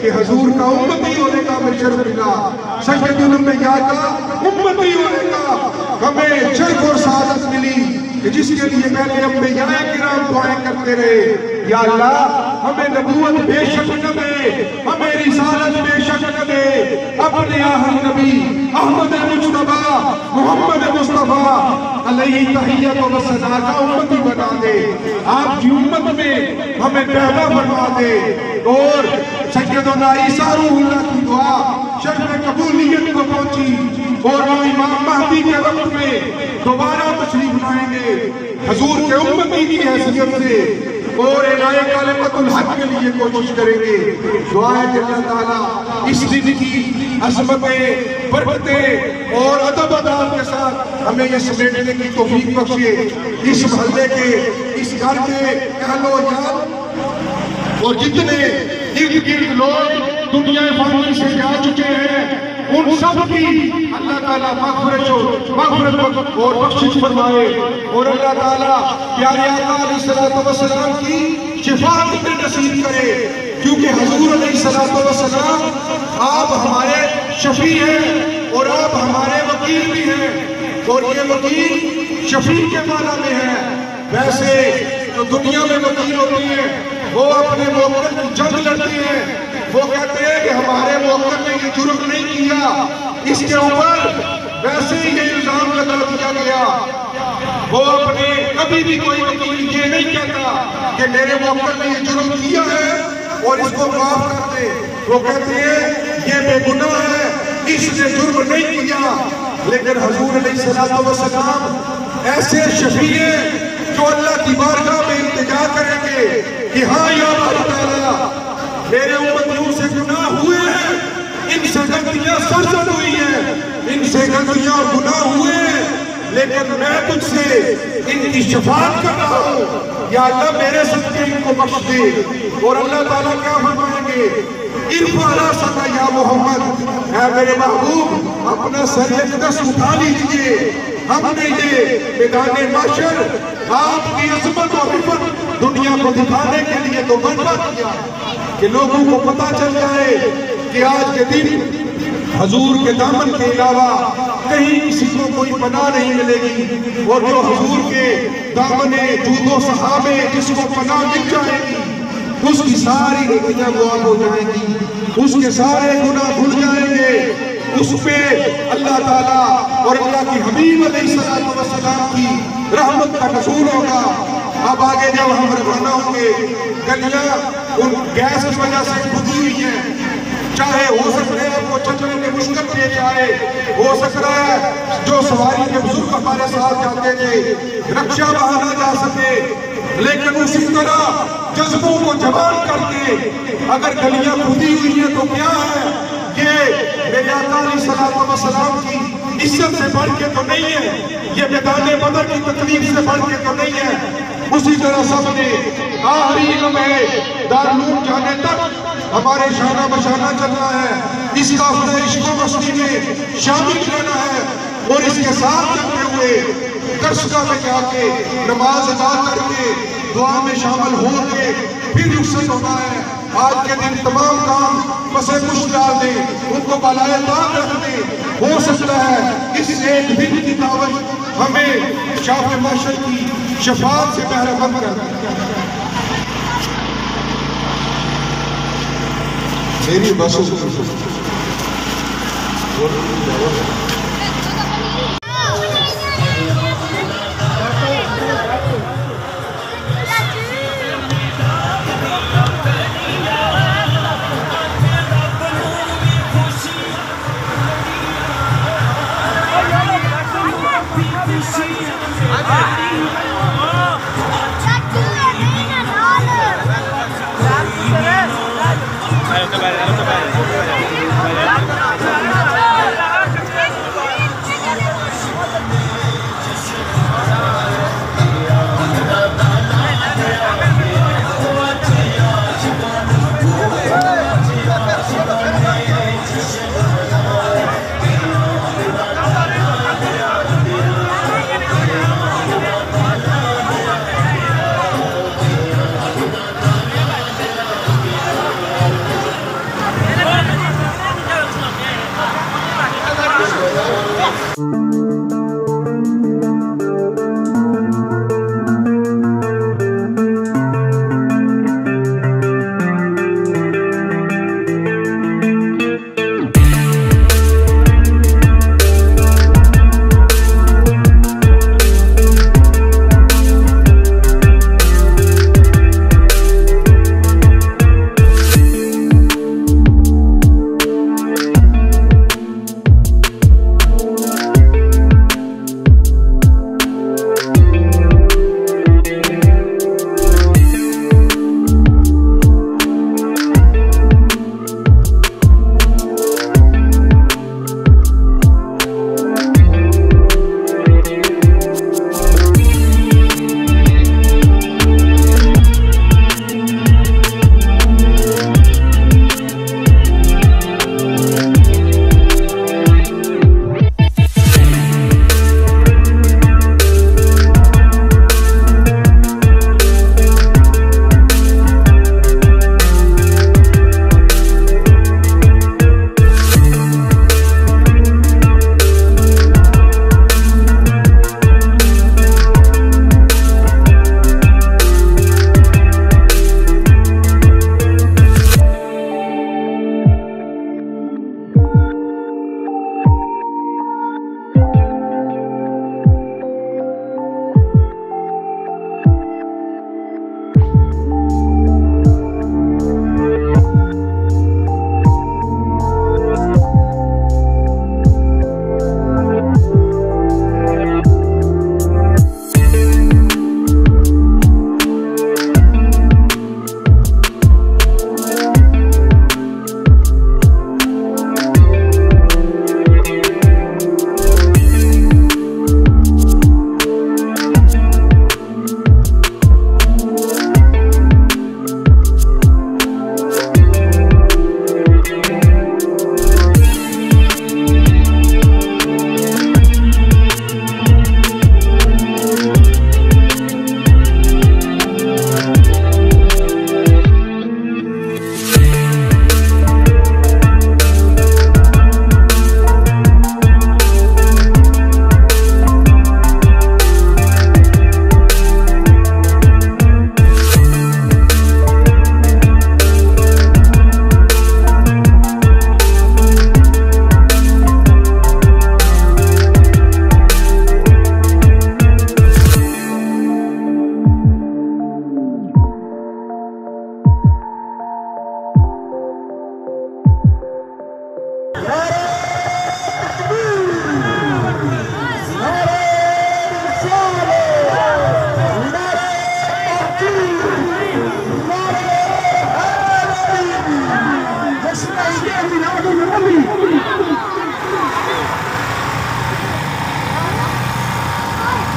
کہ حضور کا امتی ہونے کا ہمیں شرف ملا، سید الانبیاء کا امتی ہونے کا ہمیں شرف اور سعادت ملی، کہ جس کے لیے پہلے انبیاء کرام دعائیں کرتے رہے، یا اللہ ہمیں نبوت بے شک نہ دے، ہمیں رسالت بے شک نہ دے، اپنے آخری نبی احمد مجتبیٰ محمد مصطفیٰ علیہ تحیت و ثنا کا امتی بنا دے، آپ کی امت میں ہمیں پیدا فرما دے، اور سیدنا عیسیٰ روح اللہ کی دعا شرف قبولیت کو پہنچی، اور وہ امام مہدی کے وقت میں دوبارہ تشریف لائیں گے حضور کے امتی کی حیثیت سے اور اعلان کلمت الحق کے لیے کوشش کریں گے. دعا ہے کہ اللہ تعالیٰ اس دن کی عظمتیں برکتیں اور ادب اداب کے ساتھ ہمیں یہ سمیٹنے کی توفیق بخشے. اس محلے کے اس گھر کے اہل و عیال اور جتنے ارد گرد لوگ دنیا فانی سے جا چکے ہیں ان سب کی اللہ تعالیٰ مغفرت اور بخشش فرمائے اور اللہ تعالیٰ پیارے آقا علیہ السلام کی شفاعت میں نصیب کرے کیونکہ حضور علیہ السلام آپ ہمارے شفیع ہیں اور آپ ہمارے وکیل بھی ہیں اور یہ وکیل شفیع کے معنی میں ہے. ویسے جو دنیا میں وکیل ہوتی ہیں وہ اپنے موکل کی جنگ لڑتی ہیں. وہ کہتے ہیں کہ ہمارے موکل نے یہ جرم نہیں کیا. اس کے اوپر ویسے ہی یہ الزام لگا دیا گیا. وہ اپنے کبھی بھی کوئی وکیل یہ نہیں کہتا کہ میرے موکل نے یہ جرم کیا ہے اور اس کو معاف کر دے. وہ کہتے ہیں یہ بے گناہ ہے, اس نے جرم نہیں کیا. لیکن حضور علیہ السلام ایسے شفیع ہیں جو اللہ کی بارگاہ میں التجا کریں گے کہ ہاں یا اللہ تعالیٰ میرے امتیوں سے گناہ ہوئے ہیں, ان سے غلطیاں سرزد ہوئی ہیں, ان سے غلطیاں اور گناہ ہوئے ہیں, لیکن میں تجھ سے ان کی شفاعت کر رہا ہوں, یا اللہ میرے صدقے ان کو بخش دے. اور اللہ تعالیٰ کیا فرمائیں گے, ارفع راسک یا محمد, اے میرے محبوب اپنا سر اقدس اٹھا لیجئے. ہم نے یہ میدان محشر آپ کی عظمت اور عفت دنیا کو دکھانے کے لیے تو برپا کیا کہ لوگوں کو پتہ چل جائے کہ آج کے دن حضور کے دامن کے علاوہ کہیں کسی کو کوئی پناہ نہیں ملے گی, اور جو حضور کے دامن جود و صحابے جس کو پناہ مل جائے گی اس کی ساری غلطیاں معاف ہو جائیں گی, اس کے سارے گناہ دھل جائیں گے. اس پہ اللہ تعالیٰ اور اللہ کی حبیب علیہ السلام کی رحمت کا نزول ہوگا. اب آگے جب ہم روانہ ہوں گے, گلیاں ان گیس کی وجہ سے کھدی ہوئی ہیں, چاہے ہو سکتا ہے آپ کو چلنے میں مشکل پیش آئے, ہو سکتا ہے جو سواری کے بزرگ ہمارے ساتھ جاتے تھے رکشہ بہانا جا سکے, لیکن اسی طرح جذبوں کو جوان کر کے اگر گلیاں کھدی ہوئی ہیں تو کیا ہے, یہ میرے آقا علیہ السلام کی عزت سے بڑھ کے تو نہیں ہے, یہ میدان بدر کی تکلیف سے بڑھ کے تو نہیں ہے. اسی طرح سب نے آخری لمحے دارالعلوم جانے تک ہمارے شانہ بشانہ چلنا ہے, اس کا اپنے عشق و مستی میں شامل رہنا ہے, اور اس کے ساتھ چلتے ہوئے درسگاہ میں جا کے نماز ادا کر کے دعا میں شامل ہو کے پھر رخصت ہونا ہے. آج کے دن تمام کام پسے کچھ ڈال دیں, ان کو بالائے طاق رکھ دیں. ہو سکتا ہے اس ایک دن کی دعوت ہمیں شاف محشر کی شفاعت سے بہرہ مند کر دیں. میری بسوں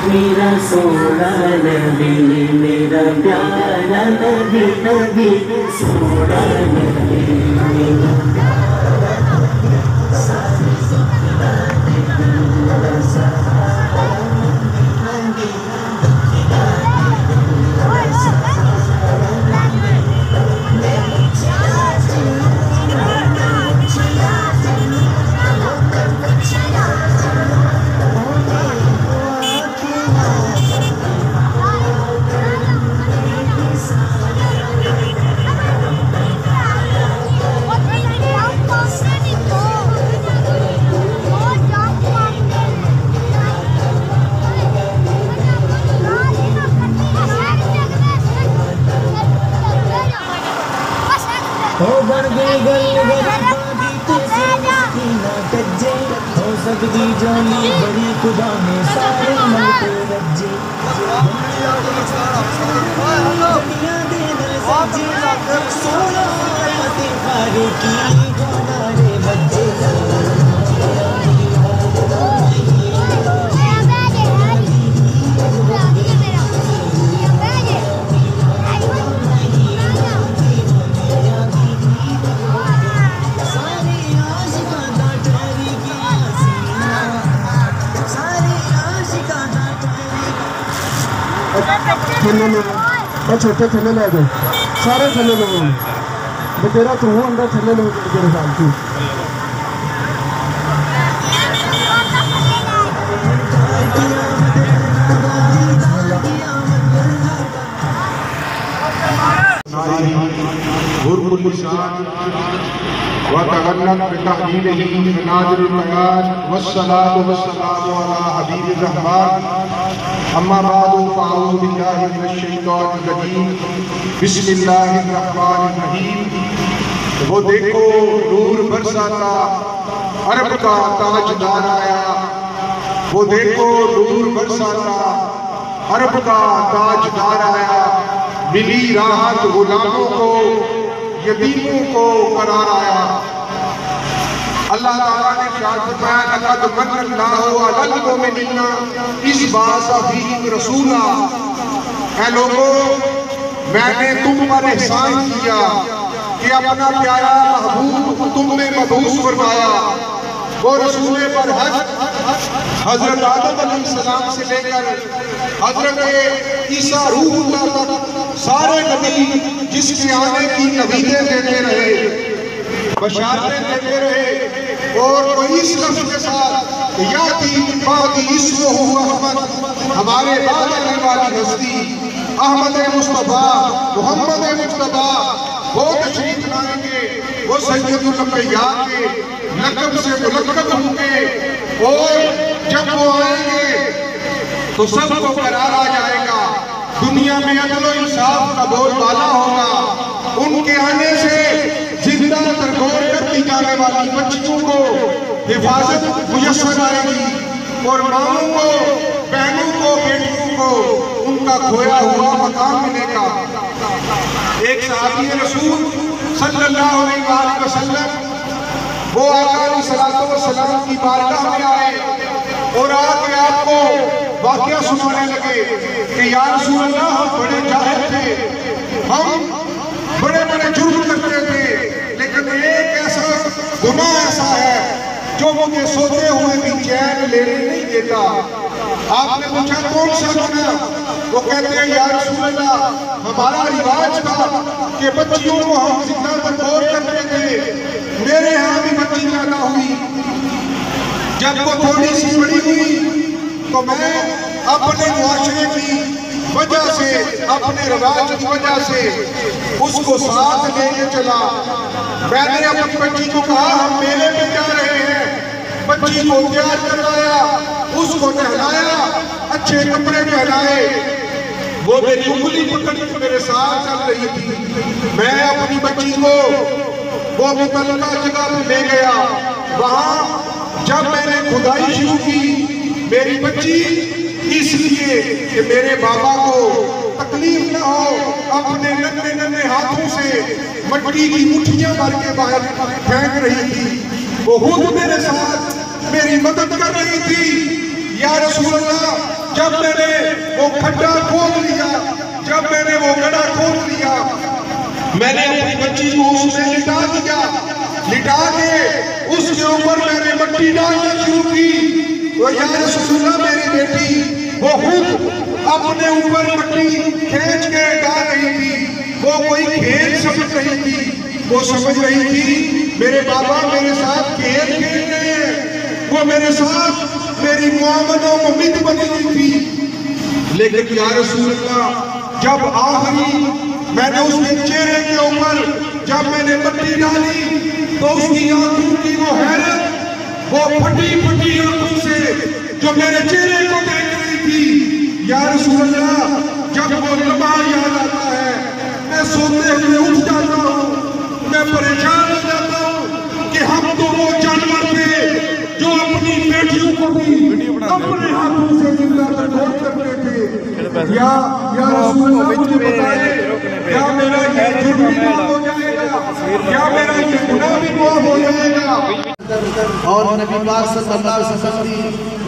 میرا سونا نبی میرا پیارا نبی نبی سونا نبی میرا سکتی جانی بڑی خدا میں سارے ملتے رجے دنیا دے دل سجے سونا آتے خارے کی گنارے بجے تھلے لے اور چھوٹے تھلے لے دو سارے تھلے لو تیرا تو ہوں اندر تھلے لو تیرے خیال کی بھرپور وتغنت بتحميله مناظر البيان والصلاة والسلام على حبيب الرحمن اما بعد فاعوذ بالله من الشيطان الرجيم بسم الله الرحمن الرحيم وہ دیکھو نور برساتا عرب کا تاجدار آیا وہ دیکھو نور برساتا عرب کا تاجدار آیا ملی راحت غلاموں کو یتیموں کو قرار آیا اللہ تعالیٰ نے ارشاد فرمایا لقد من اللہ علی المؤمنین اذ بعث فیہم رسولا اے لوگوں میں نے تم پر احسان کیا کہ اپنا پیارا محبوب تم نے مبعوث فرمایا وہ رسول پر حضرت آدم علیہ السلام سے لے کر حضرت عیسیٰ روح اللہ تک سارے نبی جس کے آنے کی نویدیں دیتے رہے بشارتیں دیتے رہے اور کوئی اس لفظ کے ساتھ یاتی بعدی اسمہ احمد ہمارے بعد آنے والی ہستی احمد مصطفیٰ محمد مصطفیٰ وہ تشریف لائیں گے وہ سید الانبیاء کے لقب سے ملقب ہوں گے اور جب وہ آئیں گے تو سب کو قرار آ جائے گا دنیا میں عدل و انصاف کا بول بالا ہوگا ان کے آنے سے زندہ ترگور کرتی جانے والی بچیوں کو حفاظت میسر آئے گی اور ماؤں کو بہنوں کو بیٹیوں کو ان کا کھویا ہوا مقام ملے گا ایک صحابی رسول صلی اللہ علیہ وآلہ وسلم وہ آقا علیہ السلام کی بارگاہ میں آئے اور آ کے آپ کو واقعہ سنانے لگے کہ یا رسول اللہ ہم بڑے جاہل تھے ہم بڑے بڑے جرم کرتے تھے لیکن ایک ایسا گناہ ایسا ہے جو مجھے سوتے ہوئے بھی چین لینے نہیں دیتا آپ نے پوچھا کون سا گناہ وہ کہتے ہیں یا رسول اللہ ہمارا رواج تھا کہ بچیوں کو ہم زندہ تربور کرتے تھے میرے ہاں بھی بچی پیدا ہوئی جب وہ تھوڑی سی بڑی ہوئی تو میں اپنے معاشرے کی وجہ سے اپنے رواج کی وجہ سے اس کو ساتھ لے کے چلا میں نے اپنی بچی کو کہا ہم میلے میں جا رہے ہیں بچی کو تیار کروایا اس کو نہلایا اچھے کپڑے پہنائے وہ میری انگلی پکڑ کے میرے ساتھ چل رہی تھی میں اپنی بچی کو وہ متعلقہ جگہ پہ لے گیا وہاں جب میں نے کھدائی شروع کی میری بچی اس لیے کہ میرے بابا کو تکلیف نہ ہو اپنے ننھے ننھے ہاتھوں سے مٹی کی مٹھیاں بھر کے باہر پھینک رہی تھی وہ خود میرے ساتھ میری مدد کر رہی تھی یا رسول اللہ جب میں نے وہ کھڈا کھود لیا، جب میں نے وہ گڑھا کھود لیا، میں نے اپنی بچی کو اس میں لٹا دیا، لٹا کے اس کے اوپر میں نے مٹی ڈالنا شروع کی، تو یا رسول اللہ میری بیٹی وہ خود اپنے اوپر مٹی کھینچ کے ڈال رہی تھی، وہ کوئی کھیل سمجھ رہی تھی، وہ سمجھ رہی تھی میرے بابا میرے ساتھ کھیل کھیل رہے ہیں، وہ میرے ساتھ میری معاملہ و ممید بنی ہوئی تھی۔ لیکن یا رسول اللہ جب آخری میں نے اس کے چہرے کے اوپر جب میں نے مٹی ڈالی تو اس کی آنکھوں کی وہ حیرت، وہ پھٹی پھٹی آنکھوں سے جو میرے چہرے کو دیکھ رہی تھی، یا رسول اللہ جب وہ لمحہ یاد آتا ہے میں سوتے ہوئے اٹھ جاتا ہوں، میں پریشان ہو جاتا ہوں کہ ہم تو وہ جانور تھے جو اپنی بیٹیوں کو بھی اپنے ہاتھوں سے زندہ دفن کرتے تھے۔ یا رسول اللہ مجھے بتائے کیا میرا یہ جرم بھی معاف ہو جائے گا، کیا میرا یہ گناہ بھی معاف ہو جائے گا؟ اور نبی پاک صلی اللہ علیہ وسلم کی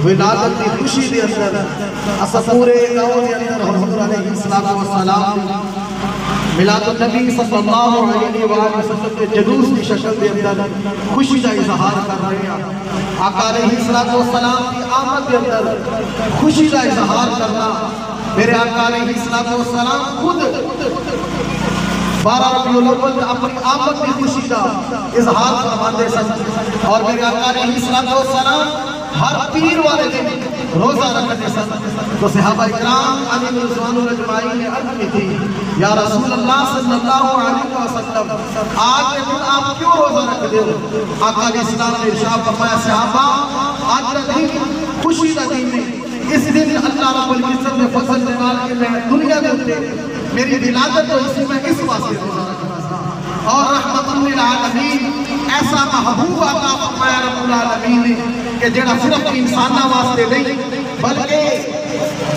ولادت کی خوشی دے اندر اسا پورے گاؤں دے اندر حضور علیہ السلام میلادالنبی صلی اللہ علیہ وسلم کے جلوس کی شکل دے اندر خوشی کا اظہار کر رہے ہیں۔ آقا علیہ السلام کی آمد کے اندر خوشی کا اظہار کرنا، میرے آقا علیہ السلام خود 12 ربیع الاول اپنی آمد کی خوشی کا اظہار فرماتے سن، اور میرے آقا علیہ السلام ہر پیر والے دن روزہ رکھتے سن۔ تو صحابہ کرام علیہ رضوان اجمعین نے عرض کی تھی یا رسول اللہ صلی اللہ علیہ وسلم آج کے دن آپ کیوں روزہ رکھتے ہو؟ آقا علیہ السلام نے ارشاد فرمایا صحابہ آج کا دن خوشی کا دن نہیں، اس دن اللہ رب العزت نے فضل نوال کے میں دنیا میں ہوتے میری ولادت تو اسی میں اس واسطے روزہ رکھنا تھا، اور رحمت للعالمین ایسا محبوب آقا فرمایا رب العالمین نے کہ جڑا صرف انسانہ واسطے نہیں بلکہ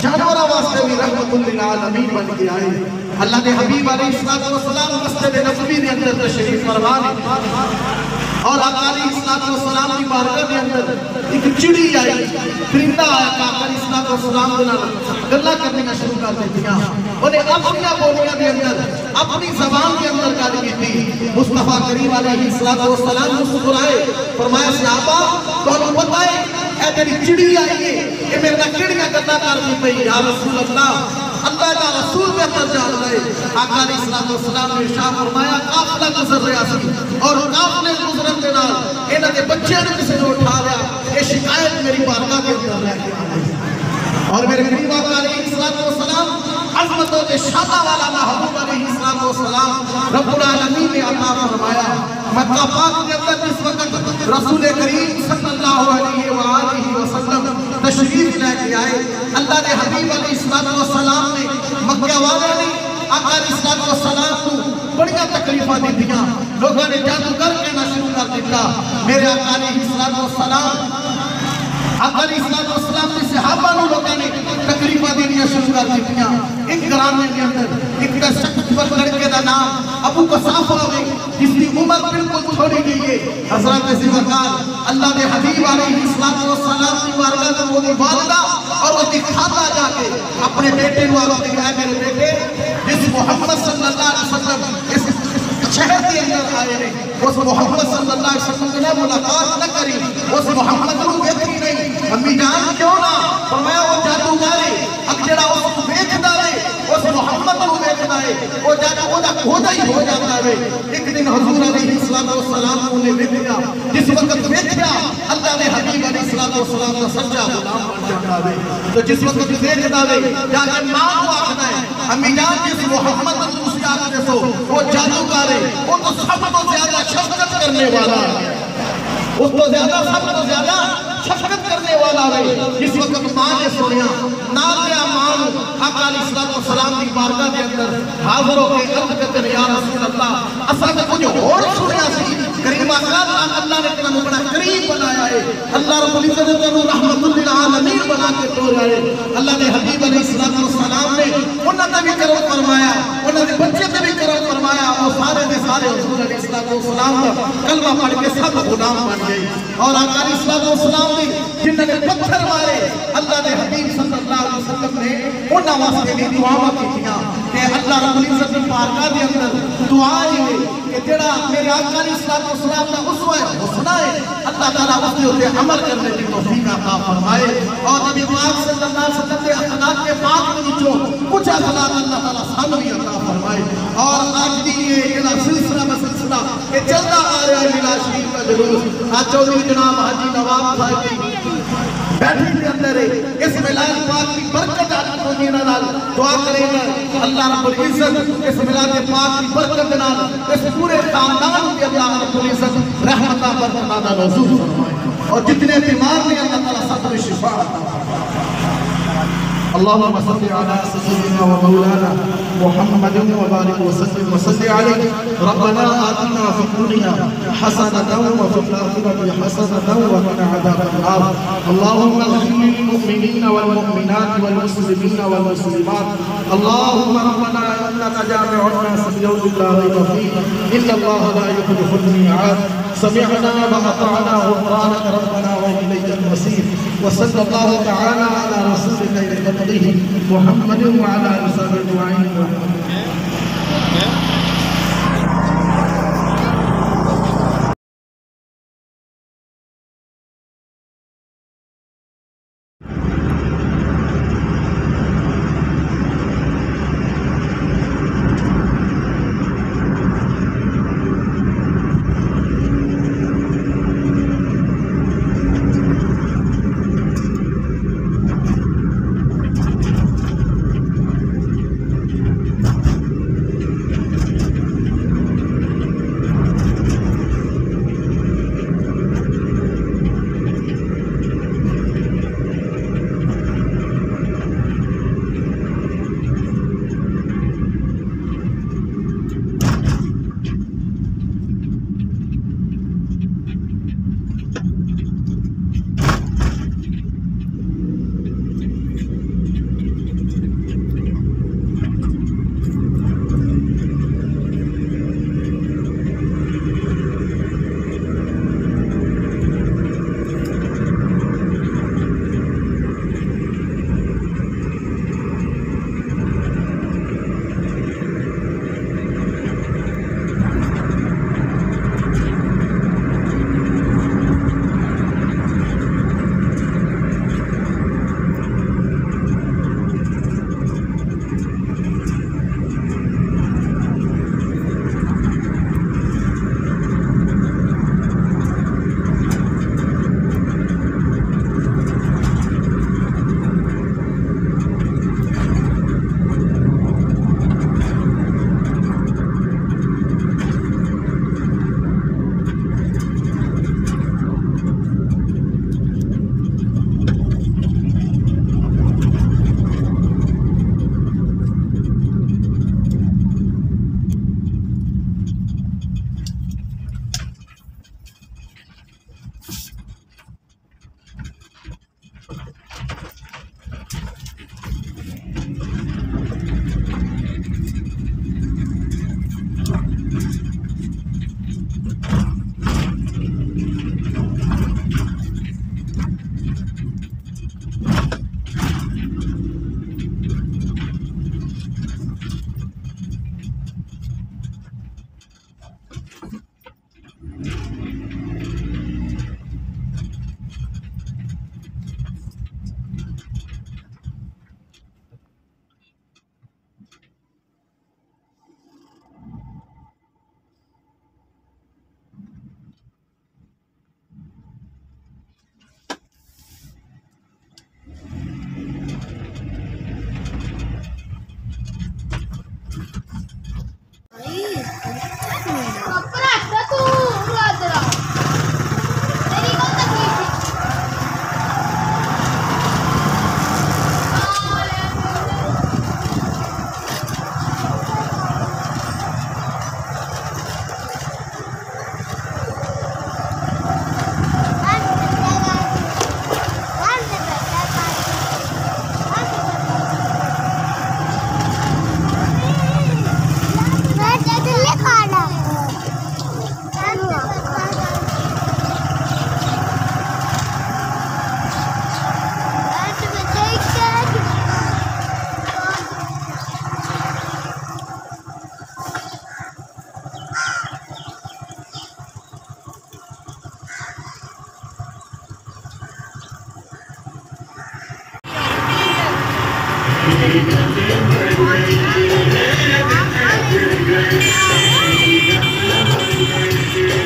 جانورہ واسطے بھی رحمت للعالمین بن کے آئے۔ اللہ کے حبیب علیہ السلام مسجد نبوی کے اندر تشریف فرما نے، اور آقا علیہ السلام کی بارگاہ کے اندر ایک چڑی آئی، پرندہ آیا، آقا علیہ السلام کے نال گلا کرنے کا شروع کر دیا، انہیں اپنی بولیاں کے اندر اپنی زبان کے اندر گل کی تھی۔ مصطفیٰ کریم علیہ السلام مسکرائے، فرمایا صحابہ تو پتہ ہے اے تیری چڑی آئی ہے، یہ میرے نال کیڑیاں گلاں کرنی پئی؟ یا رسول اللہ اللہ کا رسول بہتر جان رہے۔ آقا علیہ السلام نے ارشاد فرمایا قافلہ گزر رہا سی، اور قافلے گزرن دے نال انہاں دے بچے نے کسی نے اٹھا لیا، یہ شکایت میری بارگاہ کے اندر لے کے آئی، اور میرے قریب آقا علیہ السلام عظمتوں کے شانہ والا محبوب علیہ السلام رب العالمین نے عطا فرمایا۔ مکہ پاک کے اندر جس وقت رسول کریم صلی اللہ علیہ وآلہ وسلم تشریف لے کے آئے، اللہ نے حبیب علیہ السلام نے مکہ والے نے آقا علیہ السلام کو بڑیاں تکلیفاں دی دیا، لوگوں نے جادوگر کہنا شروع کر دیا۔ میرے آقا علیہ السلام آقا علیہ السلام نے صحابہ نے لوگوں نے تکلیفاں دینیاں شروع کر دیا۔ ایک گرانے کے اندر ایک شخص پر لڑکے دا نام ابو قصافہ ہوئے، جس کی عمر بالکل چھوڑی گئی ہے۔ حضرت زیوکار اللہ کے حبیب علیہ السلام کی بارگاہ میں وہ والدہ اور وہ دکھاتا جا کے اپنے بیٹے کو آگے دکھایا، میرے بیٹے جس محمد صلی اللہ علیہ وسلم اس شہر کے اندر آئے ہیں، اس محمد صلی اللہ علیہ وسلم نے ملاقات نہ کری، اس محمد کو دیکھی نہیں، امی جان کیوں نہ؟ فرمایا وہ جادوگر ہے، اب جڑا اس کو دیکھتا ہے اس محمد کو دیکھتا ہے وہ جادو دا کھودا ہی ہو جاتا ہے۔ ایک دن حضور علیہ السلام کو نے دیکھا، جس وقت دیکھا اللہ نے حبیب علیہ السلام کا سچا غلام بن جاتا ہے، تو جس وقت دیکھتا ہے جا کے ماں کو آخنا ہے امی جان جس محمد کو اس آخنے سو وہ جادوگر ہے، وہ تو سب کو زیادہ شفقت کرنے والا ہے، اس کو زیادہ سب کو زیادہ شفقت کرنے والا ہے۔ جس وقت ماں نے سنیا نالیا ماں آقا علیہ السلام کی بارگاہ کے اندر حاضر ہو کے عرض کرتے یا رسول اللہ اصل میں کچھ اور سنیا سی، کریم آقا اللہ نے تمہیں بڑا کریم بنایا ہے، اللہ رب العزت نے تمہیں رحمت للعالمین بنا کے توڑا ہے۔ اللہ نے حبیب علیہ السلام نے انہوں نے بھی کرم فرمایا، انہوں نے بچے سے بھی کرم فرمایا، وہ سارے دے سارے حضور علیہ السلام کا کلمہ پڑھ کے سب غلام بن گئے۔ اور آقا علیہ السلام نے جنہوں نے پتھر مارے اللہ نے حبیب صلی اللہ علیہ انہاں واسطے بھی دعاواں کیتیاں کہ اللہ رب العزت کی بارگاہ دے اندر دعا ہے کہ جڑا میرے آقا علیہ السلام کا اسوہ حسنہ ہے اللہ تعالیٰ اس کے اوپر عمل کرنے کی توفیق عطا فرمائے اور نبی پاک صلی اللہ علیہ وسلم کے اخلاق کے پاک میں جو کچھ اخلاق اللہ تعالیٰ سانو بھی عطا فرمائے اور آج بھی یہ جڑا سلسلہ کہ چلتا آ رہا ہے میلاد شریف کا جلوس آج چودھری جناب حاجی نواب صاحب کی بیٹھنے کے اندر ہے اس میلاد پاک کی برکت عطا ہوگی نال دعا کرے گا اللہ رب العزت اس میلاد پاک کی برکت نال اس پورے خاندان کے اللہ رب العزت رحمتہ برکتہ نازل فرمائے اور جتنے بیمار ہیں اللہ تعالیٰ سب کو شفا عطا فرمائے اللهم صل على سيدنا ومولانا محمد وبارك وسلم وصل عليه ربنا آتنا في الدنيا حسنة وفي الآخرة حسنة وقنا عذاب النار اللهم اغفر للمؤمنين والمؤمنات والمسلمين والمسلمات اللهم ربنا إنك جامع الناس ليوم لا ريب فيه إن الله لا يخلف الميعاد سمعنا وأطعنا غفرانك ربنا وإليك المصير وصلى الله تعالى على رسولك محمد وعلى آله وصحبه أجمعين.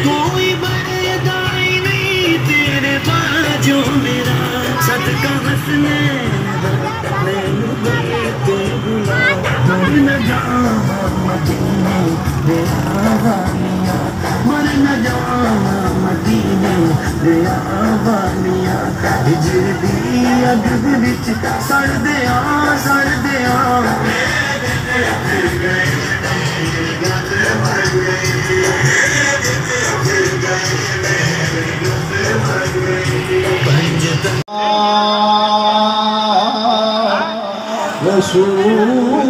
کوئی بڑے دائی نہیں تیرے باجو میرا صدقہ ہنسنے مر نہ جانا مدینے دے آوانیاں مر نہ جانا مدینے دے آوانیاں ہجر دی اگ وچ سڑ دیاں رسول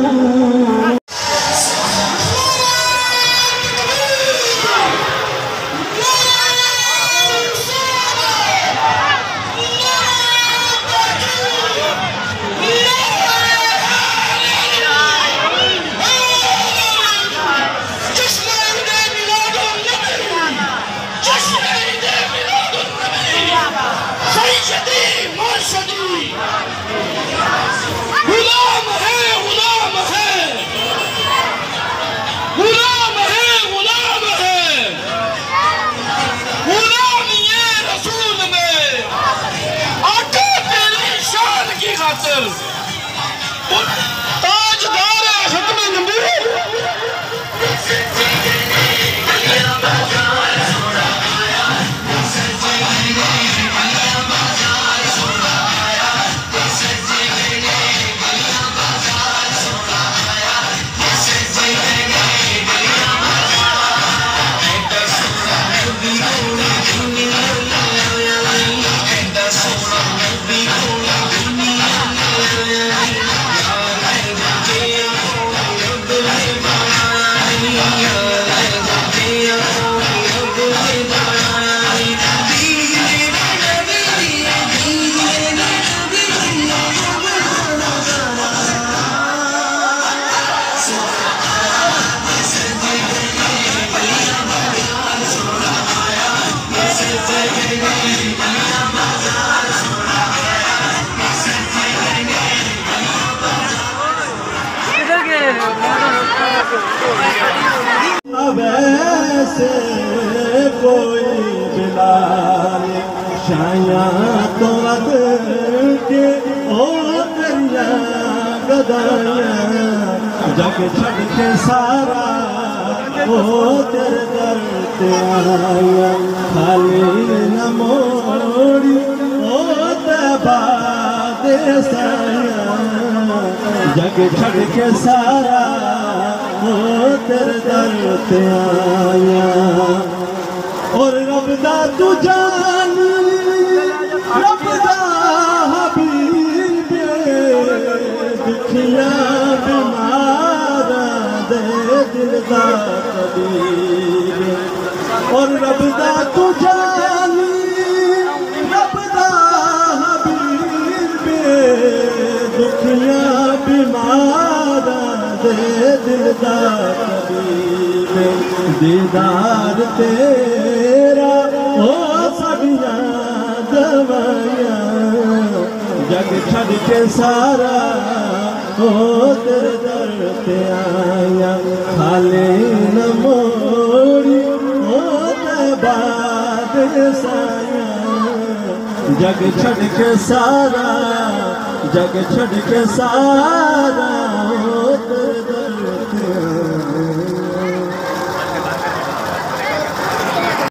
ویسے کوئی بلال شایاں تو ود کے او تیریاں گدائیاں جگ چھڑ کے سارا او تیرے در تے آیا خالی نہ موڑی او تیبا دے سایاں جگ چھڑ کے سارا تیرے در تے آیا اور رب دا تو جان رب دا حبیب دکھیاں بیماراں دے دل دا طبیب اور رب دا تو جان رب دا حبیب دکھیاں بیماراں دل دا طبیب دیدار تیرا او سڑیاں دوائیاں جگ چھڑ کے سارا او تیرے در تے آیا خالے نہ موڑی او تیبا دے سایاں جگ چھڑ کے سارا جگ چھڑ کے سارا